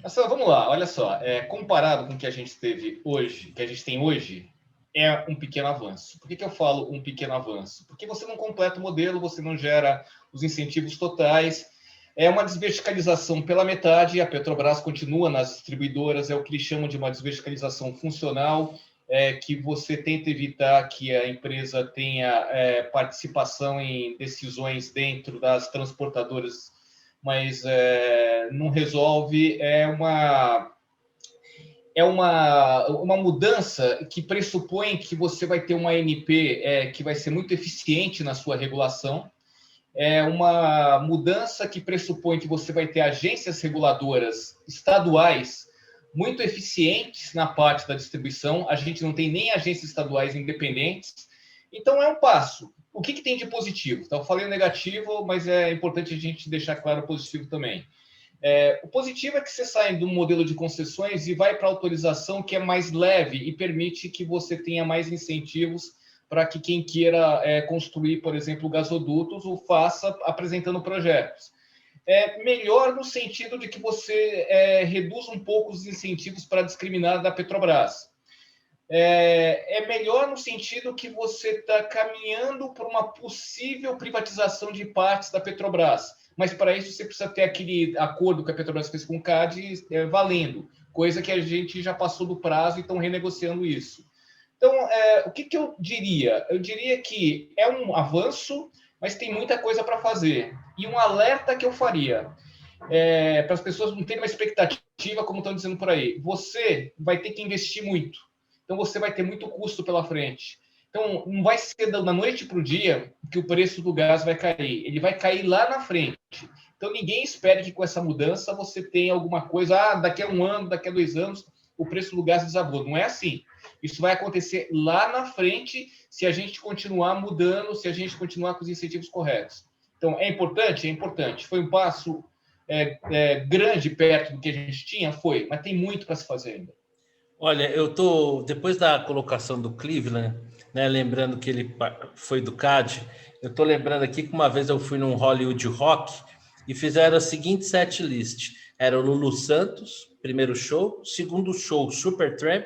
Marcelo, vamos lá. Olha só. Comparado com o que a gente teve hoje, que a gente tem hoje, é um pequeno avanço. Por que eu falo um pequeno avanço? Porque você não completa o modelo, você não gera os incentivos totais. É uma desverticalização pela metade. A Petrobras continua nas distribuidoras, é o que eles chamam de uma desverticalização funcional, que você tenta evitar que a empresa tenha participação em decisões dentro das transportadoras, mas não resolve. É uma mudança que pressupõe que você vai ter uma ANP que vai ser muito eficiente na sua regulação. É uma mudança que pressupõe que você vai ter agências reguladoras estaduais muito eficientes na parte da distribuição. A gente não tem nem agências estaduais independentes. Então, é um passo. O que tem de positivo? Então, eu falei o negativo, mas é importante a gente deixar claro o positivo também. O positivo é que você sai do modelo de concessões e vai para a autorização, que é mais leve e permite que você tenha mais incentivos para que quem queira construir, por exemplo, gasodutos, o faça apresentando projetos. Melhor no sentido de que você reduz um pouco os incentivos para discriminar da Petrobras. Melhor no sentido que você está caminhando por uma possível privatização de partes da Petrobras. Mas, para isso, você precisa ter aquele acordo que a Petrobras fez com o CAD valendo, coisa que a gente já passou do prazo e estão renegociando isso. Então, o que eu diria? Eu diria que é um avanço, mas tem muita coisa para fazer. E um alerta que eu faria, para as pessoas não terem uma expectativa, como estão dizendo por aí. Você vai ter que investir muito. Então, você vai ter muito custo pela frente. Então, não vai ser da noite para o dia que o preço do gás vai cair. Ele vai cair lá na frente. Então, ninguém espere que com essa mudança você tenha alguma coisa, daqui a 1 ano, daqui a 2 anos, o preço do gás desabou. Não é assim. Isso vai acontecer lá na frente se a gente continuar mudando, se a gente continuar com os incentivos corretos. Então, é importante? É importante. Foi um passo grande perto do que a gente tinha? Foi, mas tem muito para se fazer ainda. Olha, depois da colocação do Cleveland, né, lembrando que ele foi do CAD, eu estou lembrando aqui que uma vez eu fui num Hollywood Rock e fizeram a seguinte set list. Era o Lulu Santos, primeiro show, segundo show, Supertramp,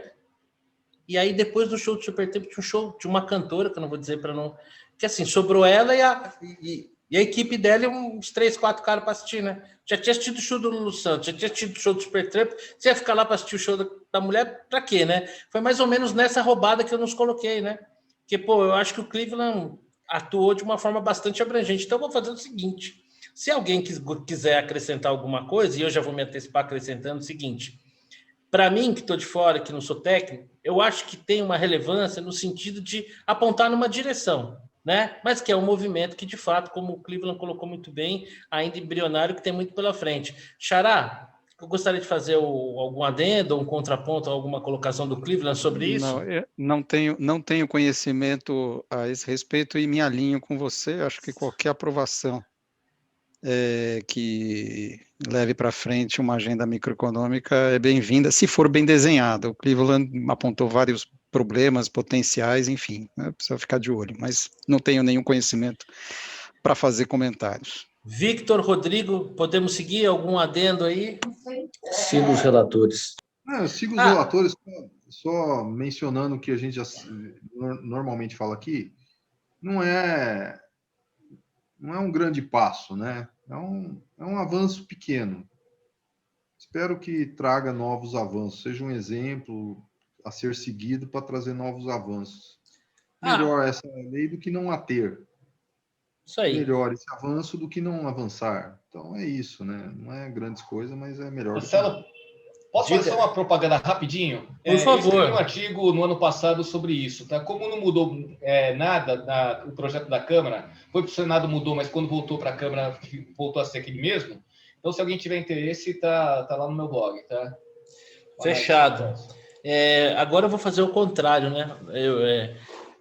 e aí depois do show do Supertramp tinha um show de uma cantora, que eu não vou dizer para não... Que assim, sobrou ela e a equipe dela e uns 3, 4 caras para assistir, né? Já tinha assistido o show do Lulu Santos, já tinha assistido o show do Supertramp, você ia ficar lá para assistir o show da mulher, para quê, né? Foi mais ou menos nessa roubada que eu nos coloquei, né? Porque, eu acho que o Cleveland atuou de uma forma bastante abrangente. Então, eu vou fazer o seguinte, se alguém quiser acrescentar alguma coisa, e eu já vou me antecipar acrescentando o seguinte, para mim, que estou de fora, que não sou técnico, eu acho que tem uma relevância no sentido de apontar numa direção, né? Mas que é um movimento que, de fato, como o Cleveland colocou muito bem, ainda embrionário, que tem muito pela frente. Xará, eu gostaria de fazer algum adendo, um contraponto, alguma colocação do Cleveland sobre isso? Não, não tenho conhecimento a esse respeito e me alinho com você. Acho que qualquer aprovação que leve para frente uma agenda microeconômica é bem-vinda, se for bem desenhada. O Cleveland apontou vários problemas potenciais, enfim, né? Precisa ficar de olho, mas não tenho nenhum conhecimento para fazer comentários. Victor, Rodrigo, podemos seguir algum adendo aí? Sigo os relatores. Eu sigo os relatores, só mencionando o que a gente já normalmente fala aqui, não é um grande passo, né? É um avanço pequeno. Espero que traga novos avanços, seja um exemplo a ser seguido para trazer novos avanços. Melhor essa lei do que não a ter. Isso aí. Melhor esse avanço do que não avançar. Então é isso, né? Não é grandes coisas, mas é melhor. Marcelo, posso fazer só uma propaganda rapidinho? Por favor. Eu escrevi um artigo no ano passado sobre isso, tá? Como não mudou nada o projeto da Câmara, foi para o Senado, mudou, mas quando voltou para a Câmara, voltou a ser aquele mesmo. Então, se alguém tiver interesse, tá lá no meu blog, tá? Fechado. Agora eu vou fazer o contrário, né?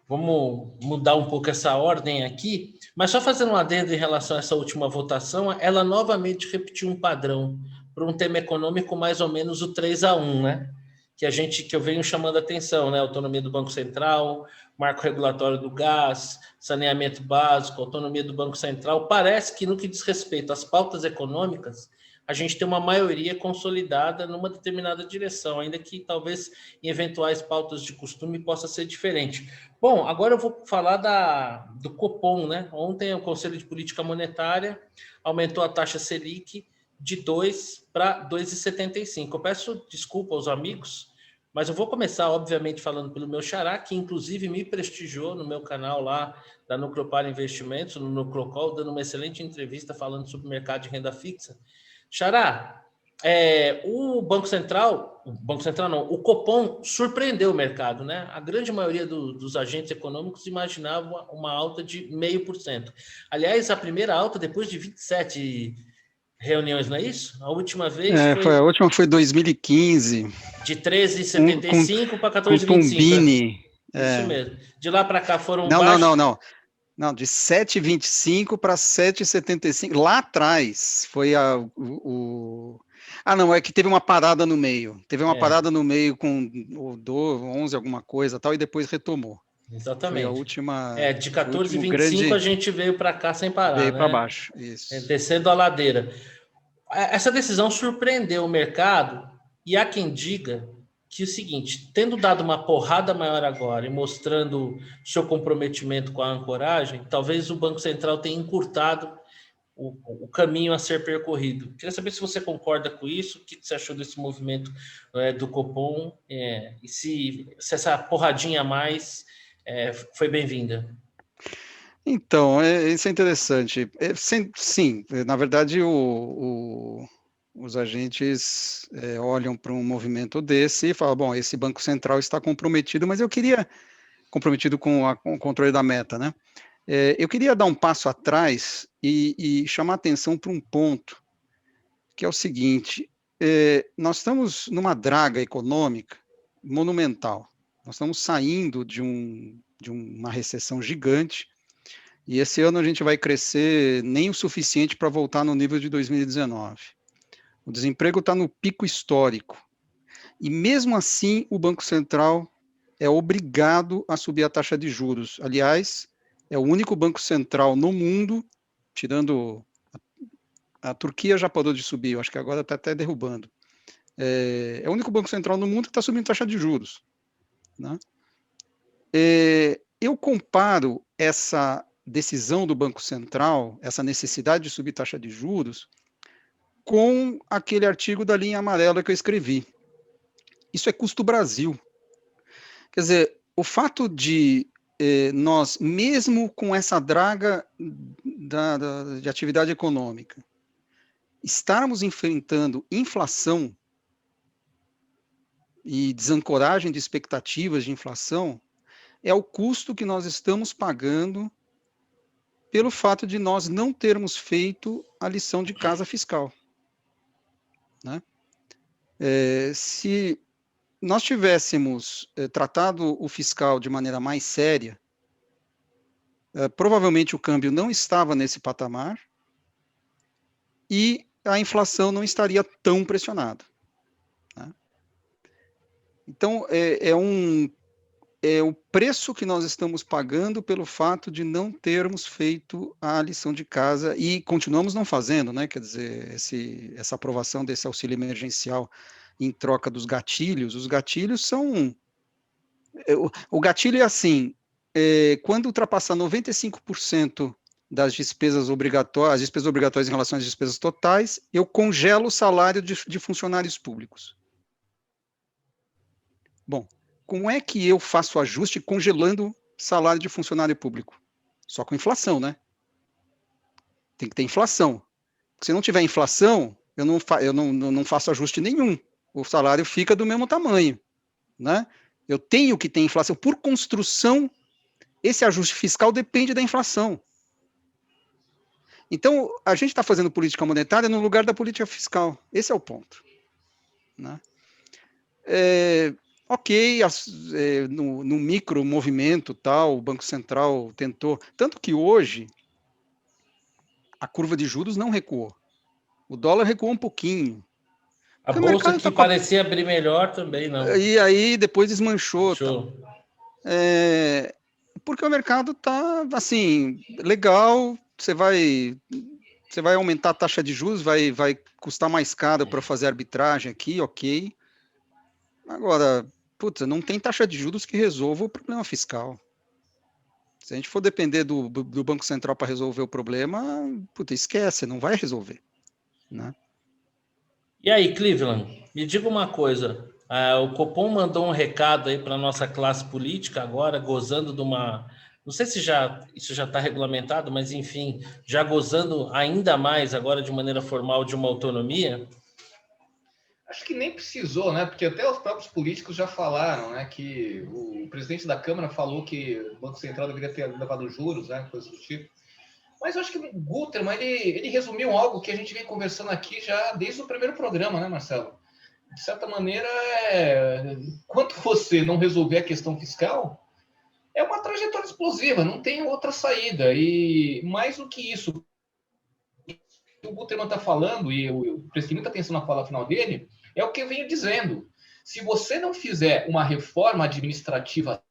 Vamos mudar um pouco essa ordem aqui, mas só fazendo um adendo em relação a essa última votação, ela novamente repetiu um padrão. para um tema econômico mais ou menos o 3-1, né? Que eu venho chamando a atenção, né? Autonomia do Banco Central, marco regulatório do gás, saneamento básico, autonomia do Banco Central. Parece que no que diz respeito às pautas econômicas, a gente tem uma maioria consolidada numa determinada direção, ainda que talvez em eventuais pautas de costume possa ser diferente. Bom, agora eu vou falar do Copom, né? Ontem o Conselho de Política Monetária aumentou a taxa Selic de 2 para 2,75. Eu peço desculpa aos amigos, mas eu vou começar, obviamente, falando pelo meu xará, que inclusive me prestigiou no meu canal lá da Nucleopar Investimentos, no Nucleocall, dando uma excelente entrevista falando sobre o mercado de renda fixa. Xará, o Banco Central não, o Copom surpreendeu o mercado, né? A grande maioria dos agentes econômicos imaginava uma alta de 0,5%. Aliás, a primeira alta depois de 27 reuniões, não é isso? A última vez a última foi 2015. De 13,75 para 14,25. Com Tombini. Isso mesmo. De lá para cá foram Não, de 7,25 para 7,75. Lá atrás foi Ah, não, é que teve uma parada no meio. Teve uma parada no meio com o 11, alguma coisa tal, e depois retomou. Exatamente. Foi a última. De 14,25 a gente veio para cá sem parar. Veio para baixo, isso. Descendo a ladeira. Essa decisão surpreendeu o mercado, e há quem diga que é o seguinte, tendo dado uma porrada maior agora e mostrando seu comprometimento com a ancoragem, talvez o Banco Central tenha encurtado o caminho a ser percorrido. Queria saber se você concorda com isso, o que você achou desse movimento do Copom, e se essa porradinha a mais foi bem-vinda. Então, isso é interessante. Sim, na verdade, os agentes olham para um movimento desse e falam, bom, esse Banco Central está comprometido, mas comprometido com o controle da meta, né? Eu queria dar um passo atrás e chamar atenção para um ponto, que é o seguinte, nós estamos numa draga econômica monumental, nós estamos saindo de uma recessão gigante, e esse ano a gente vai crescer nem o suficiente para voltar no nível de 2019. O desemprego está no pico histórico. E mesmo assim, o Banco Central é obrigado a subir a taxa de juros. Aliás, é o único banco central no mundo, tirando a Turquia já parou de subir, eu acho que agora está até derrubando. É o único banco central no mundo que está subindo taxa de juros. Né? Eu comparo essa decisão do Banco Central, essa necessidade de subir taxa de juros, com aquele artigo da linha amarela que eu escrevi. Isso é custo Brasil. Quer dizer, o fato de nós, mesmo com essa draga de atividade econômica, estarmos enfrentando inflação e desancoragem de expectativas de inflação, é o custo que nós estamos pagando pelo fato de nós não termos feito a lição de casa fiscal. Né? Se nós tivéssemos tratado o fiscal de maneira mais séria, provavelmente o câmbio não estava nesse patamar e a inflação não estaria tão pressionada. Né? Então, é o preço que nós estamos pagando pelo fato de não termos feito a lição de casa e continuamos não fazendo, né? Quer dizer, essa aprovação desse auxílio emergencial em troca dos gatilhos, os gatilhos são... O gatilho é assim, quando ultrapassar 95% das despesas obrigatórias, as despesas obrigatórias em relação às despesas totais, eu congelo o salário de funcionários públicos. Bom, como é que eu faço ajuste congelando salário de funcionário público? Só com inflação, né? Tem que ter inflação. Se não tiver inflação, eu não faço ajuste nenhum. O salário fica do mesmo tamanho, né? Eu tenho que ter inflação. Por construção, esse ajuste fiscal depende da inflação. Então, a gente está fazendo política monetária no lugar da política fiscal. Esse é o ponto. Né? Ok, no micro movimento tal, o Banco Central tentou, tanto que hoje a curva de juros não recuou. O dólar recuou um pouquinho, A Porque o bolsa mercado que parecia abrir melhor também não. E aí depois desmanchou. Show. Porque o mercado tá assim, legal, você vai aumentar a taxa de juros, vai custar mais caro para fazer arbitragem aqui, ok. Agora, puta, não tem taxa de juros que resolva o problema fiscal. Se a gente for depender do Banco Central para resolver o problema, puta, esquece, não vai resolver, né? E aí, Cleveland, me diga uma coisa. O Copom mandou um recado aí para a nossa classe política agora, gozando de uma... Não sei se isso já está regulamentado, mas enfim, já gozando ainda mais agora de maneira formal de uma autonomia. Acho que nem precisou, né? Porque até os próprios políticos já falaram, né? Que o presidente da Câmara falou que o Banco Central deveria ter levado juros, né? Coisas do tipo. Mas eu acho que o Gutermann, ele resumiu algo que a gente vem conversando aqui já desde o primeiro programa, né, Marcelo? De certa maneira, quando você não resolver a questão fiscal, é uma trajetória explosiva, não tem outra saída. E mais do que isso, o Gutermann está falando, e eu prestei muita atenção na fala final dele, é o que eu venho dizendo. Se você não fizer uma reforma administrativa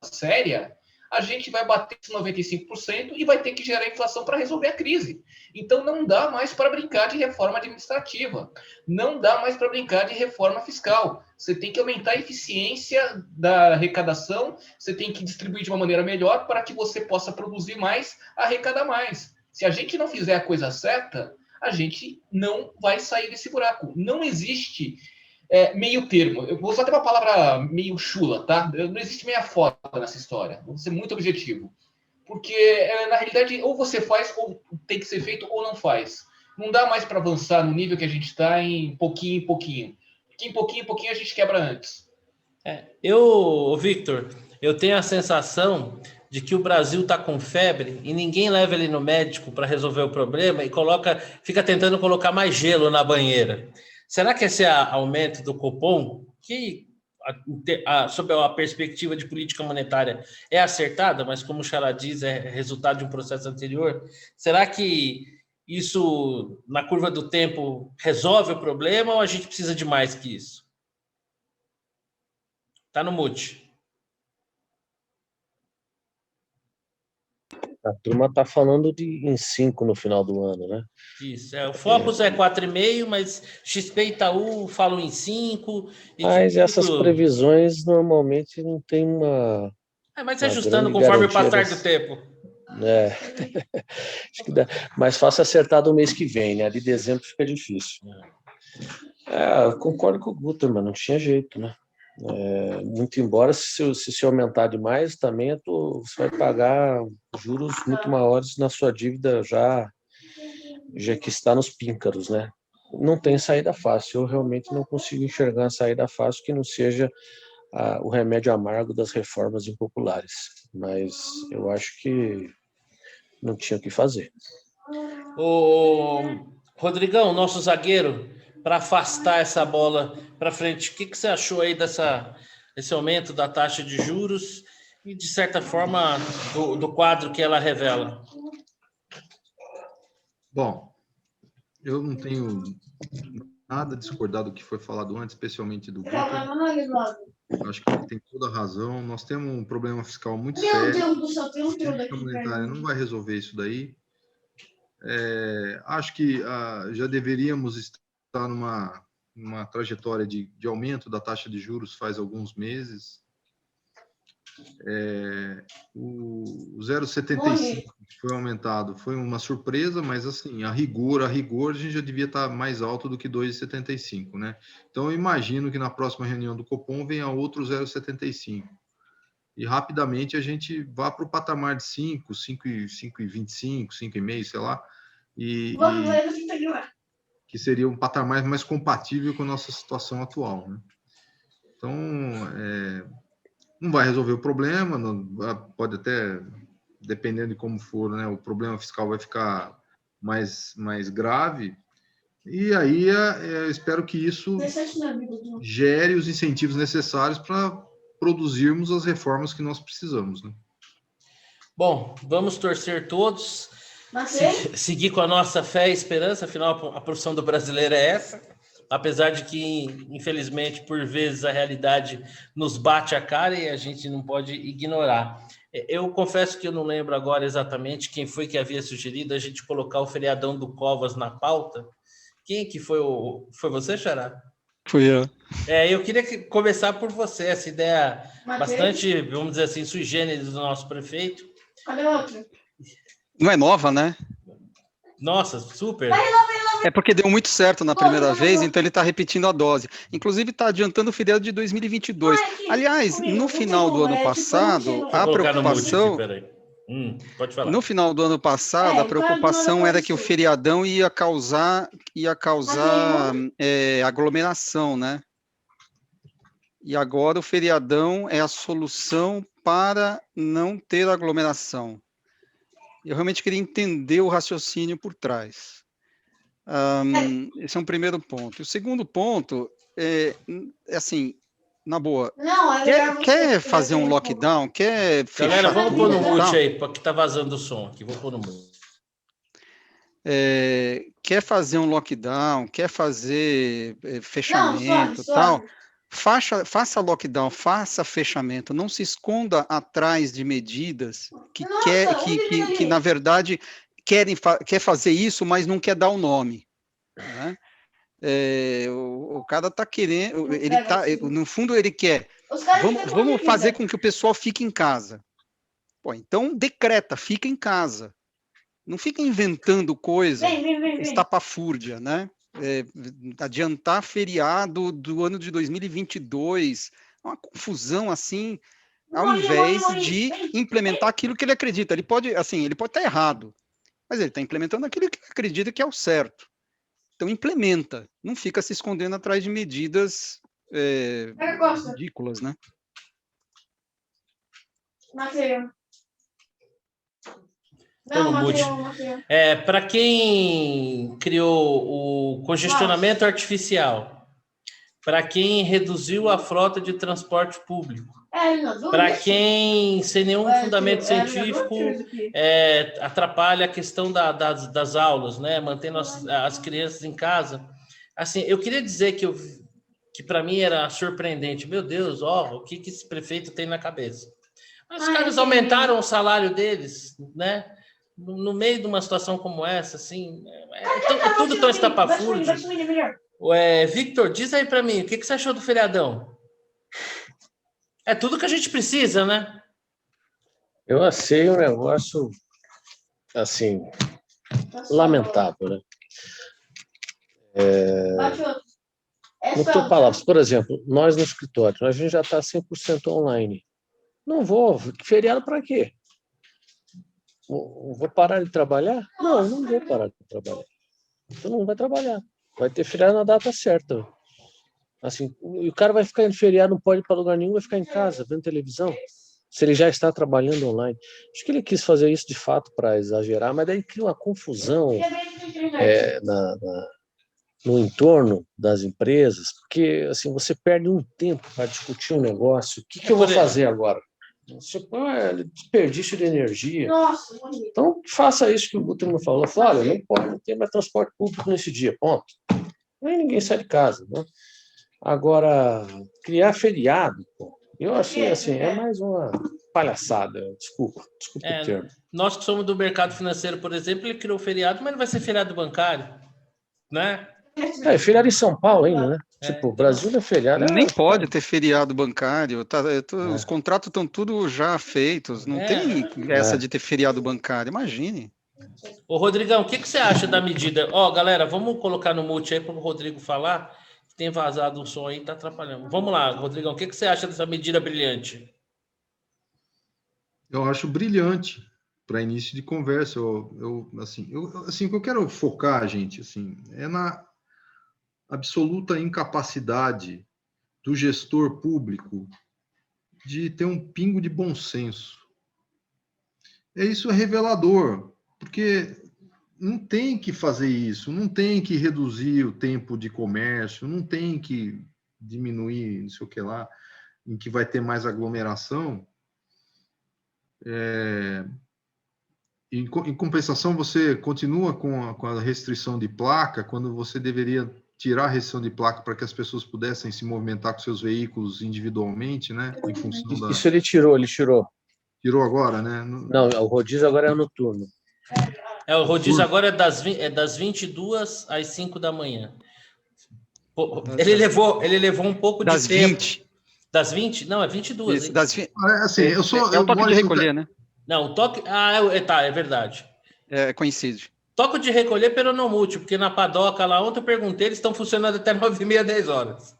séria, a gente vai bater esses 95% e vai ter que gerar inflação para resolver a crise. Então não dá mais para brincar de reforma administrativa, não dá mais para brincar de reforma fiscal. Você tem que aumentar a eficiência da arrecadação, você tem que distribuir de uma maneira melhor para que você possa produzir mais, arrecadar mais. Se a gente não fizer a coisa certa, a gente não vai sair desse buraco. Não existe meio termo. Eu vou usar até uma palavra meio chula, tá? Não existe meia foto nessa história. Vou ser muito objetivo. Porque, na realidade, ou você faz, ou tem que ser feito, ou não faz. Não dá mais para avançar no nível que a gente está em pouquinho em pouquinho. Porque em pouquinho a gente quebra antes. Victor, eu tenho a sensação de que o Brasil está com febre e ninguém leva ele no médico para resolver o problema e fica tentando colocar mais gelo na banheira. Será que esse aumento do Copom, que sob a perspectiva de política monetária é acertada, mas como o Xará diz, é resultado de um processo anterior, será que isso, na curva do tempo, resolve o problema ou a gente precisa de mais que isso? Está no mute. A turma está falando em 5 no final do ano, né? Isso, o Focus é 4,5, mas XP e Itaú falam em 5. Mas essas previsões normalmente não tem uma... mas ajustando conforme o passar do tempo. Acho que dá mais fácil acertar do mês que vem, né? De dezembro fica difícil. Eu concordo com o Gutermann, não tinha jeito, né? Muito embora, se aumentar demais, também você vai pagar juros muito maiores na sua dívida já que está nos píncaros, né? Não tem saída fácil. Eu realmente não consigo enxergar uma saída fácil que não seja o remédio amargo das reformas impopulares. Mas eu acho que não tinha o que fazer. Rodrigão, nosso zagueiro, para afastar essa bola para frente, o que você achou aí desse aumento da taxa de juros e, de certa forma, do quadro que ela revela? Bom, eu não tenho nada a discordar do que foi falado antes, especialmente do Gutermann. Acho que ele tem toda a razão. Nós temos um problema fiscal muito sério. A política monetária não vai resolver isso daí. Acho que já deveríamos estar numa trajetória de aumento da taxa de juros faz alguns meses. O 0,75 que foi aumentado foi uma surpresa, mas assim, a rigor, a gente já devia estar mais alto do que 2,75, né? Então, eu imagino que na próxima reunião do Copom venha outro 0,75 e rapidamente a gente vá para o patamar de 5, 5,25, 5,5, sei lá, que seria um patamar mais compatível com a nossa situação atual, né? Então, não vai resolver o problema, pode até, dependendo de como for, né, o problema fiscal vai ficar mais grave, e aí eu espero que isso gere os incentivos necessários para produzirmos as reformas que nós precisamos, né? Bom, vamos torcer todos, seguir com a nossa fé e esperança, afinal a profissão do brasileiro é essa, apesar de que, infelizmente, por vezes a realidade nos bate a cara e a gente não pode ignorar. Eu confesso que eu não lembro agora exatamente quem foi que havia sugerido a gente colocar o feriadão do Covas na pauta. Quem que foi Foi você, Xará? Fui eu. Eu queria começar por você, essa ideia bastante, vamos dizer assim, sui generis do nosso prefeito. Cadê o outro? Não é nova, né? Nossa, super. É porque deu muito certo na primeira vez, então ele está repetindo a dose. Inclusive está adiantando o feriado de 2022. Aliás, no final do ano passado, a preocupação... Pode falar. No final do ano passado, a preocupação era que o feriadão ia causar aglomeração, né? E agora o feriadão é a solução para não ter aglomeração. Eu realmente queria entender o raciocínio por trás. Esse é um primeiro ponto. E o segundo ponto é assim, na boa, quer fazer um lockdown, quer fechar. Galera, vamos pôr no mute tal, aí, porque tá vazando o som aqui. Vou pôr no mute. Quer fazer um lockdown, quer fazer fechamento, tal. Faça lockdown, faça fechamento, não se esconda atrás de medidas que na verdade, quer fazer isso, mas não quer dar o nome. Né? O cara está querendo, no fundo ele quer, vamos fazer com que o pessoal fique em casa. Pô, então decreta, fica em casa. Não fica inventando coisa estapafúrdia, né? Adiantar feriado do ano de 2022, uma confusão assim, ao invés de implementar aquilo que ele acredita. Ele pode estar errado, mas ele está implementando aquilo que ele acredita que é o certo. Então implementa, não fica se escondendo atrás de medidas ridículas, né? Mateus. Para quem criou o congestionamento artificial, para quem reduziu a frota de transporte público, para quem, sem nenhum fundamento científico, atrapalha a questão das aulas, né? Mantendo as crianças em casa. Assim, eu queria dizer que para mim era surpreendente. Meu Deus, o que esse prefeito tem na cabeça? Os caras aumentaram o salário deles, né? No meio de uma situação como essa, assim, tudo tão estapafúrdio. Victor, diz aí para mim, o que você achou do feriadão? É tudo que a gente precisa, né? Eu achei um negócio, assim, lamentável, né? Não tenho palavras. Por exemplo, nós no escritório, a gente já está 100% online. Não vou. Feriado para quê? Vou parar de trabalhar? Não vou parar de trabalhar. Então não vai trabalhar. Vai ter feriado na data certa. Assim, o cara vai ficar em feriado, não pode ir para lugar nenhum, vai ficar em casa, vendo televisão, se ele já está trabalhando online. Acho que ele quis fazer isso de fato para exagerar, mas daí cria uma confusão no entorno das empresas, porque assim, você perde um tempo para discutir um negócio. O que eu vou fazer agora? Desperdício de energia. Então, faça isso que o Guterres falou. Olha, não pode ter mais transporte público nesse dia, ponto. Aí ninguém sai de casa, né? Agora, criar feriado, eu achei assim, é mais uma palhaçada. Desculpa o termo. Nós que somos do mercado financeiro, por exemplo, ele criou feriado, mas não vai ser feriado bancário, né? Feriado em São Paulo ainda, né? O Brasil é feriado. Nem pode ter feriado bancário. Os contratos estão tudo já feitos. Não tem essa de ter feriado bancário. Imagine. Ô, Rodrigão, o que você acha da medida? Galera, vamos colocar no mute aí para o Rodrigo falar. Tem vazado um som aí, tá atrapalhando. Vamos lá, Rodrigão, o que você acha dessa medida brilhante? Eu acho brilhante para início de conversa. O que eu quero focar, gente, assim, é na absoluta incapacidade do gestor público de ter um pingo de bom senso. Isso é revelador, porque não tem que fazer isso, não tem que reduzir o tempo de comércio, não tem que diminuir, não sei o que lá, em que vai ter mais aglomeração. Em compensação, você continua com a restrição de placa, quando você deveria tirar a restrição de placa para que as pessoas pudessem se movimentar com seus veículos individualmente, né? Em função da... Isso ele tirou. Tirou agora, né? Não, o rodízio agora é noturno. O rodízio agora é das 22 às 5 da manhã. Ele levou um pouco de Das tempo. 20. Das 20? Não, é 22. Isso, das 20. Assim, É o toque de recolher, né? Não, o toque... tá, é verdade. É, coincide. Toque de recolher pelo não múltiplo, porque na padoca lá ontem eu perguntei, eles estão funcionando até 9h30, 10 horas.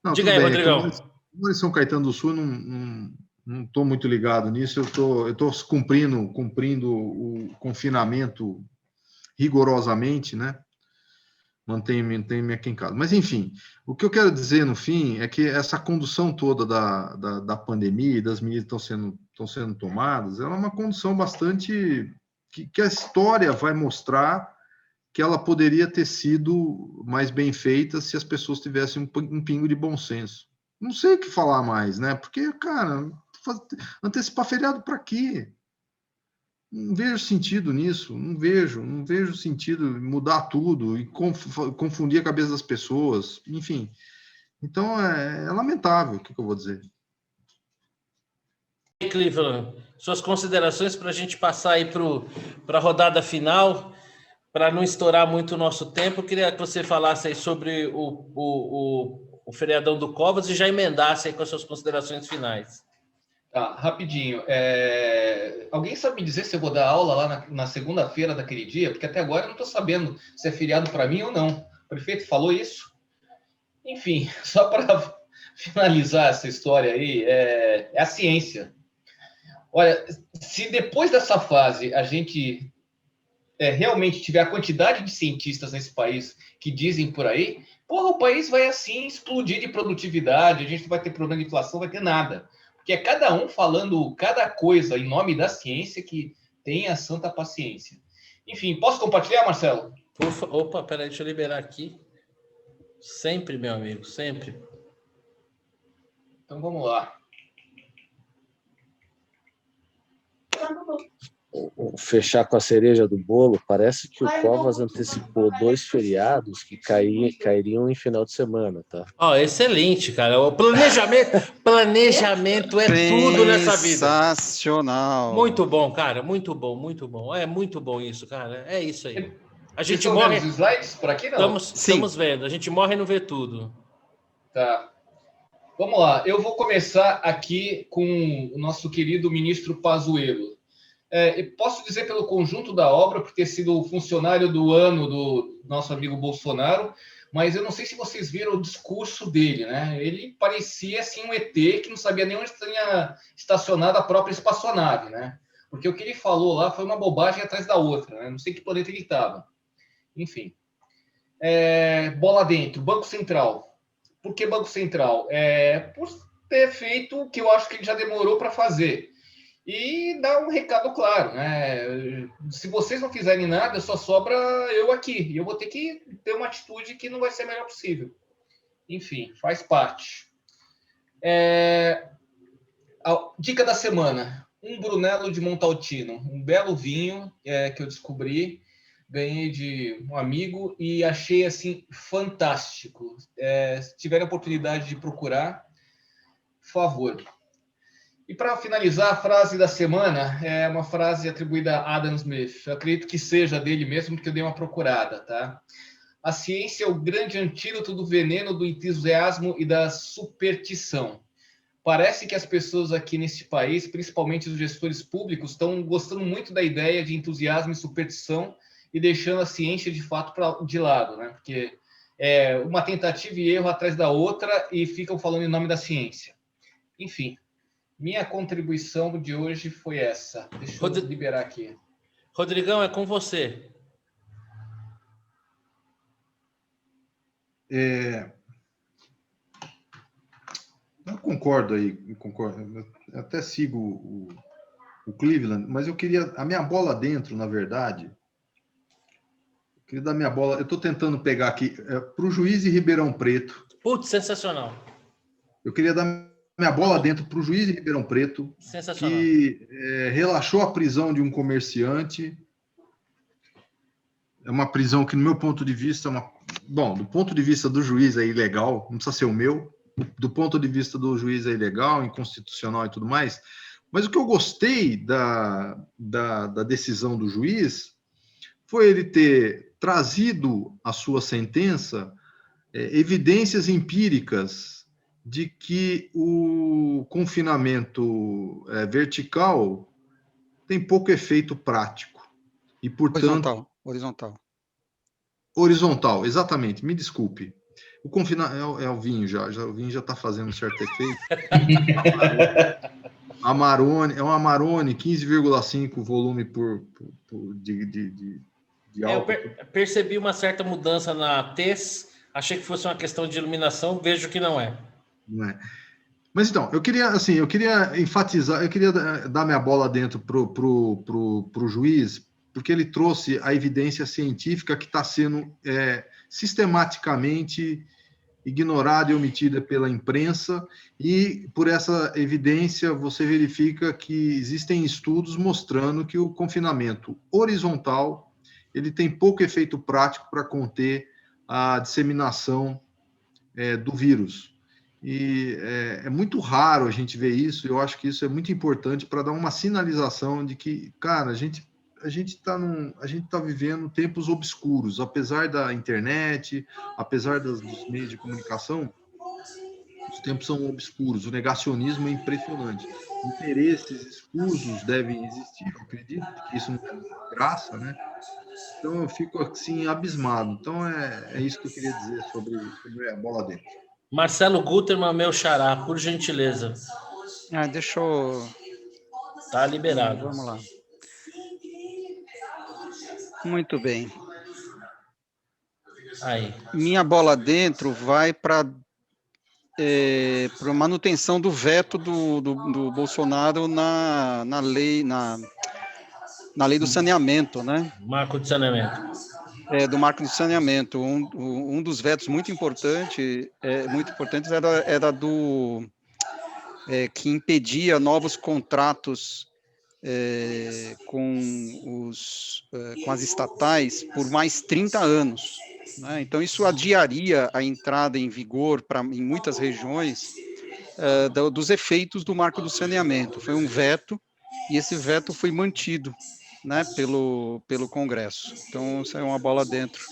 Não, Diga aí, bem, Rodrigão. Como em São Caetano do Sul, não estou muito ligado nisso, eu estou cumprindo o confinamento rigorosamente, né? Mantenho-me aqui em casa. Mas, enfim, o que eu quero dizer, no fim, é que essa condução toda da pandemia e das medidas que estão sendo tomadas, ela é uma condução bastante... que a história vai mostrar que ela poderia ter sido mais bem feita se as pessoas tivessem um pingo de bom senso. Não sei o que falar mais, né? Porque, cara, antecipar feriado para quê? Não vejo sentido nisso, não vejo sentido em mudar tudo e confundir a cabeça das pessoas, enfim. Então, é lamentável, o que eu vou dizer. Cleveland, suas considerações para a gente passar aí para a rodada final, para não estourar muito o nosso tempo. Eu queria que você falasse aí sobre o feriadão do Covas e já emendasse aí com as suas considerações finais. Tá, rapidinho. Alguém sabe me dizer se eu vou dar aula lá na segunda-feira daquele dia? Porque até agora eu não estou sabendo se é feriado para mim ou não. O prefeito falou isso? Enfim, só para finalizar essa história aí, é a ciência. Olha, se depois dessa fase a gente realmente tiver a quantidade de cientistas nesse país que dizem por aí, porra, o país vai assim explodir de produtividade, a gente não vai ter problema de inflação, não vai ter nada. Porque é cada um falando cada coisa em nome da ciência que tem a santa paciência. Enfim, posso compartilhar, Marcelo? Opa, peraí, deixa eu liberar aqui. Sempre, meu amigo, sempre. Então vamos lá. Fechar com a cereja do bolo, parece que o Covas antecipou 2 feriados que cairiam em final de semana, tá? Excelente, cara. O planejamento é tudo nessa vida. Sensacional. Muito bom, cara. Muito bom, muito bom. É muito bom isso, cara. É isso aí. A gente Vocês morre. estão vendo os slides por aqui, não? Estamos vendo. A gente morre e não vê tudo. Tá. Vamos lá. Eu vou começar aqui com o nosso querido ministro Pazuello. Posso dizer pelo conjunto da obra, por ter sido o funcionário do ano do nosso amigo Bolsonaro, mas eu não sei se vocês viram o discurso dele, né? Ele parecia assim um ET que não sabia nem onde tinha estacionado a própria espaçonave, né? Porque o que ele falou lá foi uma bobagem atrás da outra, né? Não sei que planeta ele estava. Enfim. Bola dentro, Banco Central. Por que Banco Central? Por ter feito o que eu acho que ele já demorou para fazer. E dar um recado claro, né? Se vocês não fizerem nada, só sobra eu aqui. E eu vou ter que ter uma atitude que não vai ser a melhor possível. Enfim, faz parte. A dica da semana. Um Brunello de Montalcino. Um belo vinho que eu descobri. Ganhei de um amigo e achei, assim, fantástico. Se tiverem a oportunidade de procurar, por favor. E para finalizar, a frase da semana é uma frase atribuída a Adam Smith. Eu acredito que seja dele mesmo, porque eu dei uma procurada, tá? A ciência é o grande antídoto do veneno, do entusiasmo e da superstição. Parece que as pessoas aqui neste país, principalmente os gestores públicos, estão gostando muito da ideia de entusiasmo e superstição e deixando a ciência de fato de lado, né? Porque é uma tentativa e erro atrás da outra e ficam falando em nome da ciência. Enfim. Minha contribuição de hoje foi essa. Deixa eu liberar aqui. Rodrigão, é com você. Eu concordo aí, eu até sigo o Cleveland, mas eu queria a minha bola dentro, na verdade. Eu queria dar minha bola. Eu estou tentando pegar aqui para o juiz de Ribeirão Preto. Putz, sensacional. Eu queria dar minha bola dentro para o juiz de Ribeirão Preto, que relaxou a prisão de um comerciante. É uma prisão que, no meu ponto de vista, bom, do ponto de vista do juiz é ilegal, não precisa ser o meu, do ponto de vista do juiz é ilegal, inconstitucional e tudo mais, mas o que eu gostei da decisão do juiz foi ele ter trazido à sua sentença evidências empíricas de que o confinamento vertical tem pouco efeito prático e, portanto... Horizontal, exatamente, me desculpe. O confinamento é o vinho o vinho já está fazendo um certo efeito. Amarone, é um Amarone, 15,5 volume de álcool. Eu percebi uma certa mudança na tez, achei que fosse uma questão de iluminação, vejo que não é. Não é. Mas então, eu queria enfatizar, eu queria dar minha bola dentro pro juiz, porque ele trouxe a evidência científica que está sendo sistematicamente ignorada e omitida pela imprensa, e por essa evidência você verifica que existem estudos mostrando que o confinamento horizontal ele tem pouco efeito prático para conter a disseminação do vírus. E é muito raro a gente ver isso, eu acho que isso é muito importante para dar uma sinalização de que, cara, a gente está vivendo tempos obscuros, apesar da internet, apesar dos meios de comunicação, os tempos são obscuros, o negacionismo é impressionante. Interesses escusos devem existir, eu acredito que isso não é graça, né? Então eu fico assim abismado. Então é isso que eu queria dizer sobre a bola dentro. Marcelo Guterman, meu xará, por gentileza. Deixa eu... Tá liberado. Vamos lá. Muito bem. Aí. Minha bola dentro vai para manutenção do veto do Bolsonaro na lei do saneamento, né? Marco de saneamento. Do marco de saneamento. Um dos vetos muito importantes era do que impedia novos contratos com as estatais por mais 30 anos. Né? Então, isso adiaria a entrada em vigor em muitas regiões dos efeitos do marco do saneamento. Foi um veto, e esse veto foi mantido, né, pelo Congresso. Então, isso é uma bola dentro.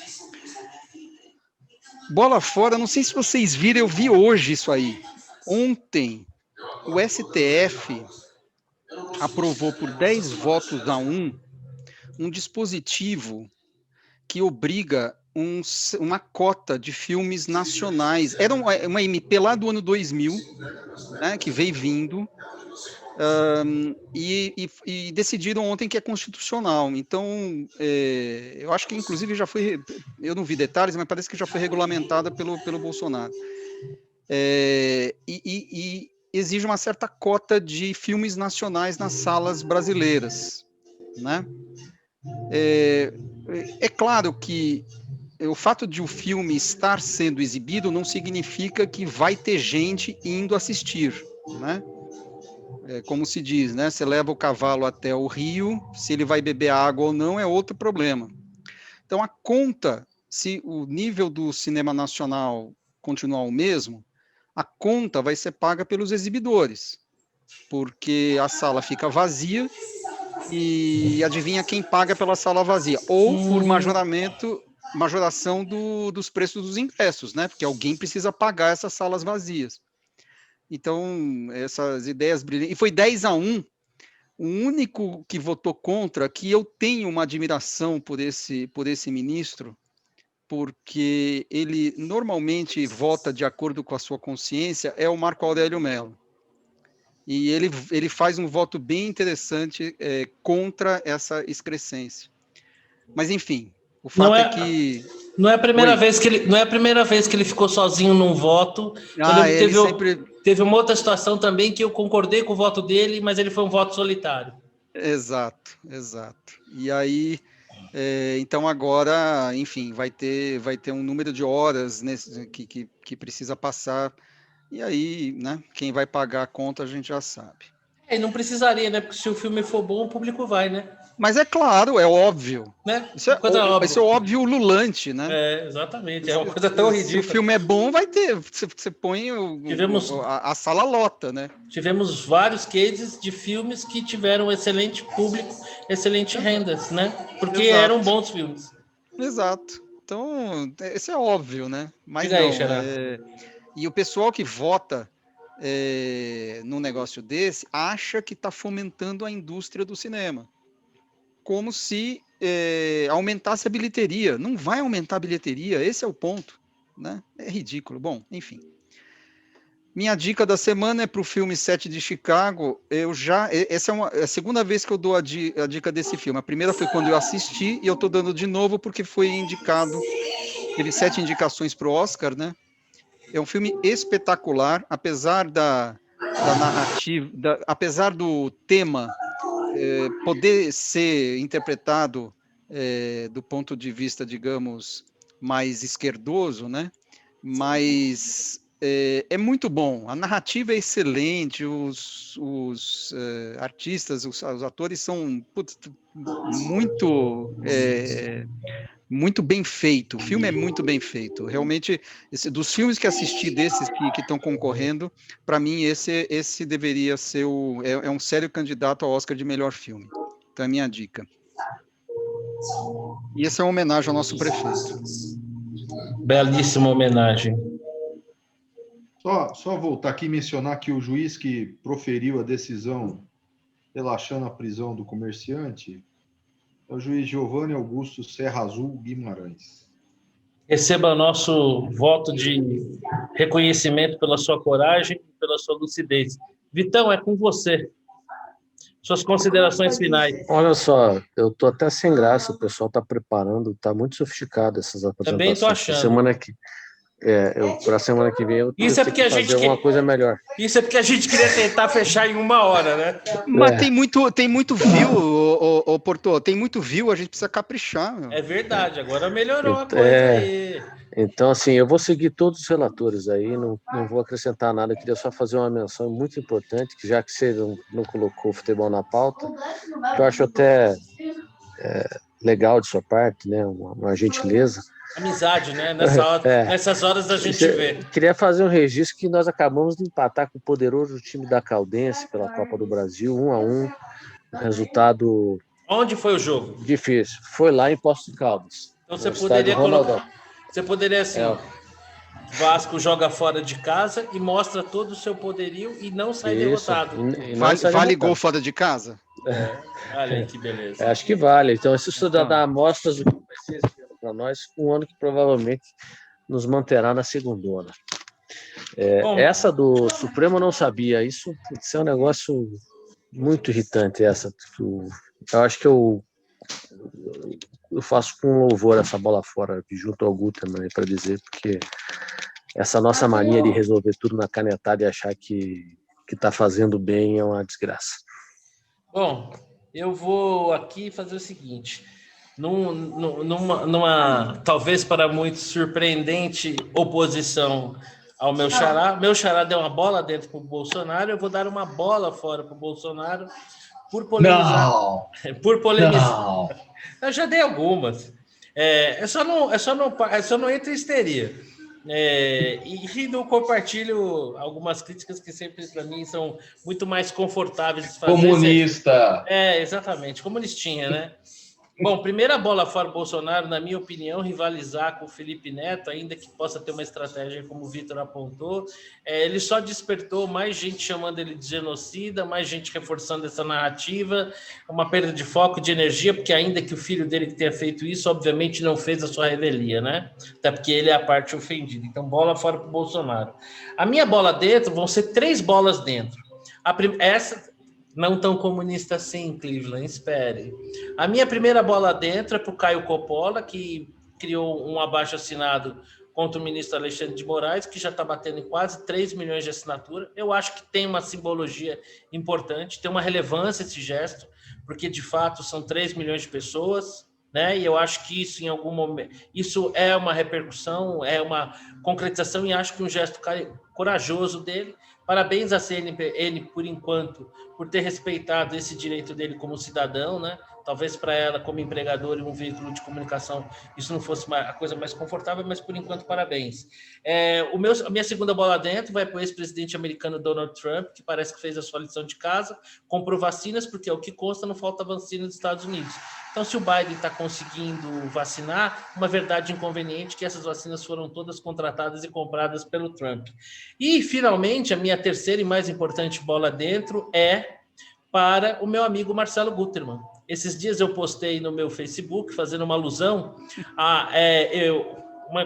Bola fora, não sei se vocês viram, eu vi hoje isso aí. Ontem, o STF aprovou por 10 votos a 1 um dispositivo que obriga uma cota de filmes nacionais. Era uma MP lá do ano 2000, né, que veio vindo, e decidiram ontem que é constitucional. Então, eu acho que inclusive já foi, eu não vi detalhes, mas parece que já foi regulamentada pelo Bolsonaro. E exige uma certa cota de filmes nacionais nas salas brasileiras, né? É claro que o fato de o filme estar sendo exibido não significa que vai ter gente indo assistir, né? Como se diz, né? Você leva o cavalo até o rio, se ele vai beber água ou não é outro problema. Então, a conta, se o nível do cinema nacional continuar o mesmo, a conta vai ser paga pelos exibidores, porque a sala fica vazia e adivinha quem paga pela sala vazia? Ou por majoração dos preços dos ingressos, né? Porque alguém precisa pagar essas salas vazias. Então, essas ideias brilhantes. E foi 10-1. O único que votou contra, que eu tenho uma admiração por esse ministro, porque ele normalmente vota de acordo com a sua consciência, é o Marco Aurélio Mello. E ele faz um voto bem interessante contra essa excrescência. Mas, enfim, o fato é que... Não é a primeira vez que ele ficou sozinho num voto. Teve uma outra situação também que eu concordei com o voto dele, mas ele foi um voto solitário. Exato. E aí, então agora, enfim, vai ter um número de horas que precisa passar, e aí, né, quem vai pagar a conta a gente já sabe. E não precisaria, né? Porque se o filme for bom, o público vai, né? Mas é claro, é óbvio. Né? Isso é, Coisa óbvia. isso é óbvio ululante, né? É, exatamente. É uma coisa tão Se o ridícula. filme é bom, vai ter. Você põe Tivemos- a sala lota, né? Tivemos vários cases de filmes que tiveram excelente público, excelente rendas, né? Porque Exato. eram bons filmes. Exato. Então, isso é óbvio, né? Mas Diga aí, não. Xará. E o pessoal que vota num negócio desse acha que está fomentando a indústria do cinema. Como se aumentasse a bilheteria. Não vai aumentar a bilheteria, esse é o ponto. Né? É ridículo. Bom, enfim. Minha dica da semana é para o filme 7 de Chicago. Essa é a segunda vez que eu dou a dica desse filme. A primeira foi quando eu assisti e eu estou dando de novo porque foi indicado. Teve 7 indicações para o Oscar, né? É um filme espetacular, apesar da narrativa, apesar do tema poder ser interpretado do ponto de vista, digamos, mais esquerdoso, né? Mas é muito bom. A narrativa é excelente, os artistas, os atores são muito bem feito. O filme é muito bem feito. Realmente, dos filmes que assisti desses que estão concorrendo, para mim esse deveria ser um sério candidato ao Oscar de melhor filme. Então é a minha dica. E essa é uma homenagem ao nosso prefeito. Belíssima homenagem. Só voltar aqui e mencionar que o juiz que proferiu a decisão relaxando a prisão do comerciante é o juiz Giovanni Augusto Serra Azul Guimarães. Receba nosso voto de reconhecimento pela sua coragem e pela sua lucidez. Vitão, é com você. Suas considerações finais. Olha só, eu tô até sem graça, o pessoal tá preparando, tá muito sofisticado essas apresentações. Também tô achando. Para a semana que vem eu Isso é porque tenho que fazer alguma coisa melhor. Isso é porque a gente queria tentar fechar em 1 hora, né? Mas tem muito view, ô Porto, tem muito view, a gente precisa caprichar. Meu. É verdade, agora melhorou a coisa aí. Então, assim, eu vou seguir todos os relatores aí, não vou acrescentar nada, eu queria só fazer uma menção muito importante, que já que você não colocou o futebol na pauta, que eu acho até legal de sua parte, né, uma gentileza. Amizade, né? Nessas horas a gente vê. Queria fazer um registro que nós acabamos de empatar com o poderoso time da Caldense pela Copa do Brasil, 1-1, resultado... Onde foi o jogo? Difícil, foi lá em Poços de Caldas. Então você poderia colocar... Você poderia assim... Vasco joga fora de casa e mostra todo o seu poderio e não sai derrotado. Vale gol fora de casa? Olha aí que beleza. Acho que vale. Então, isso dá amostras do que vai ser esse ano para nós, um ano que provavelmente nos manterá na segundona. Essa do Supremo eu não sabia. Isso é um negócio muito irritante. Eu acho que eu faço com louvor essa bola fora, junto ao Guterman, para dizer, porque essa nossa mania de resolver tudo na canetada e achar que está fazendo bem é uma desgraça. Bom, eu vou aqui fazer o seguinte, numa talvez para muitos surpreendente oposição ao meu xará deu uma bola dentro para o Bolsonaro, eu vou dar uma bola fora para o Bolsonaro por polemizar. Por polemizar. Não. Eu já dei algumas. Eu só não entro em histeria. E não compartilho algumas críticas que sempre para mim são muito mais confortáveis de fazer. Comunista. Exatamente, comunistinha, né? Bom, primeira bola fora Bolsonaro, na minha opinião, rivalizar com o Felipe Neto, ainda que possa ter uma estratégia como o Vitor apontou, ele só despertou mais gente chamando ele de genocida, mais gente reforçando essa narrativa, uma perda de foco, de energia, porque ainda que o filho dele que tenha feito isso, obviamente não fez a sua revelia, né? Até porque ele é a parte ofendida. Então, bola fora para o Bolsonaro. A minha bola dentro, vão ser 3 bolas dentro. Essa... Não tão comunista assim, Cleveland, espere. A minha primeira bola dentro é para o Caio Coppola, que criou um abaixo-assinado contra o ministro Alexandre de Moraes, que já está batendo em quase 3 milhões de assinatura. Eu acho que tem uma simbologia importante, tem uma relevância esse gesto, porque de fato são 3 milhões de pessoas, né? E eu acho que isso em algum momento, isso é uma repercussão, é uma concretização, e acho que um gesto corajoso dele, Parabéns à CNPN, por enquanto, por ter respeitado esse direito dele como cidadão, né? Talvez para ela, como empregadora e um veículo de comunicação, isso não fosse a coisa mais confortável, mas por enquanto, parabéns. A minha segunda bola dentro vai para o ex-presidente americano Donald Trump, que parece que fez a sua lição de casa, comprou vacinas, porque é o que consta, não falta vacina dos Estados Unidos. Então, se o Biden está conseguindo vacinar, uma verdade inconveniente é que essas vacinas foram todas contratadas e compradas pelo Trump. E, finalmente, a minha terceira e mais importante bola dentro é para o meu amigo Marcelo Gutermann. Esses dias eu postei no meu Facebook, fazendo uma alusão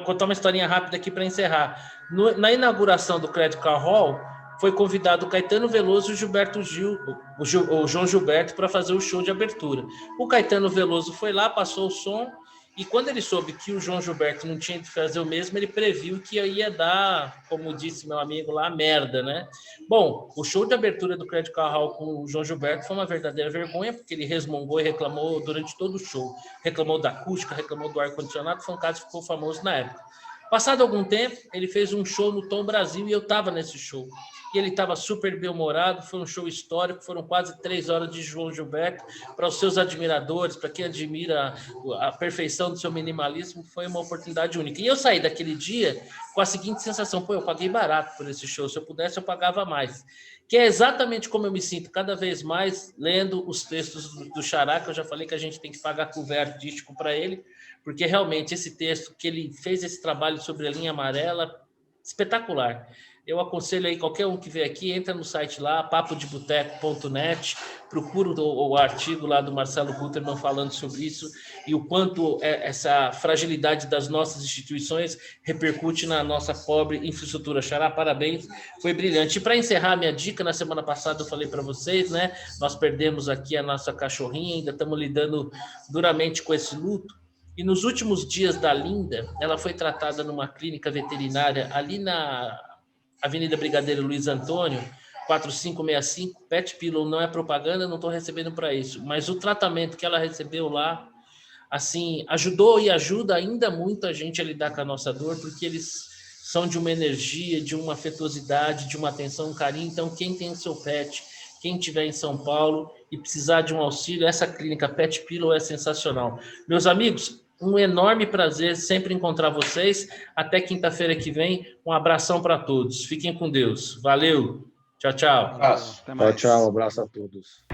contar uma historinha rápida aqui para encerrar. Na inauguração do Credit Card Hall, foi convidado o Caetano Veloso e o João Gilberto para fazer o show de abertura. O Caetano Veloso foi lá, passou o som, e quando ele soube que o João Gilberto não tinha de fazer o mesmo, ele previu que ia dar, como disse meu amigo lá, merda, né? Bom, o show de abertura do Credit Card Hall com o João Gilberto foi uma verdadeira vergonha, porque ele resmungou e reclamou durante todo o show. Reclamou da acústica, reclamou do ar-condicionado, foi um caso que ficou famoso na época. Passado algum tempo, ele fez um show no Tom Brasil e eu estava nesse show. E ele estava super bem-humorado, foi um show histórico, foram quase 3 horas de João Gilberto. Para os seus admiradores, para quem admira a perfeição do seu minimalismo, foi uma oportunidade única. E eu saí daquele dia com a seguinte sensação: eu paguei barato por esse show, se eu pudesse eu pagava mais. Que é exatamente como eu me sinto cada vez mais lendo os textos do Xará, que eu já falei que a gente tem que pagar couvert artístico para ele, porque realmente esse texto que ele fez, esse trabalho sobre a linha amarela, espetacular. Eu aconselho aí qualquer um que vem aqui, entra no site lá, papodeboteco.net, procura o artigo lá do Marcelo Gutermann falando sobre isso e o quanto essa fragilidade das nossas instituições repercute na nossa pobre infraestrutura. Xará, parabéns, foi brilhante. E para encerrar minha dica, na semana passada eu falei para vocês, né? Nós perdemos aqui a nossa cachorrinha, ainda estamos lidando duramente com esse luto. E nos últimos dias da Linda, ela foi tratada numa clínica veterinária ali na Avenida Brigadeiro Luiz Antônio, 4565, Pet Pillow, não é propaganda, não estou recebendo para isso, mas o tratamento que ela recebeu lá, assim, ajudou e ajuda ainda muito a gente a lidar com a nossa dor, porque eles são de uma energia, de uma afetuosidade, de uma atenção, um carinho. Então, quem tem seu pet, quem estiver em São Paulo e precisar de um auxílio, essa clínica Pet Pillow é sensacional. Meus amigos, um enorme prazer sempre encontrar vocês. Até quinta-feira que vem. Um abração para todos. Fiquem com Deus. Valeu. Tchau, tchau. Abraço. Até mais. Tchau, tchau. Um abraço a todos.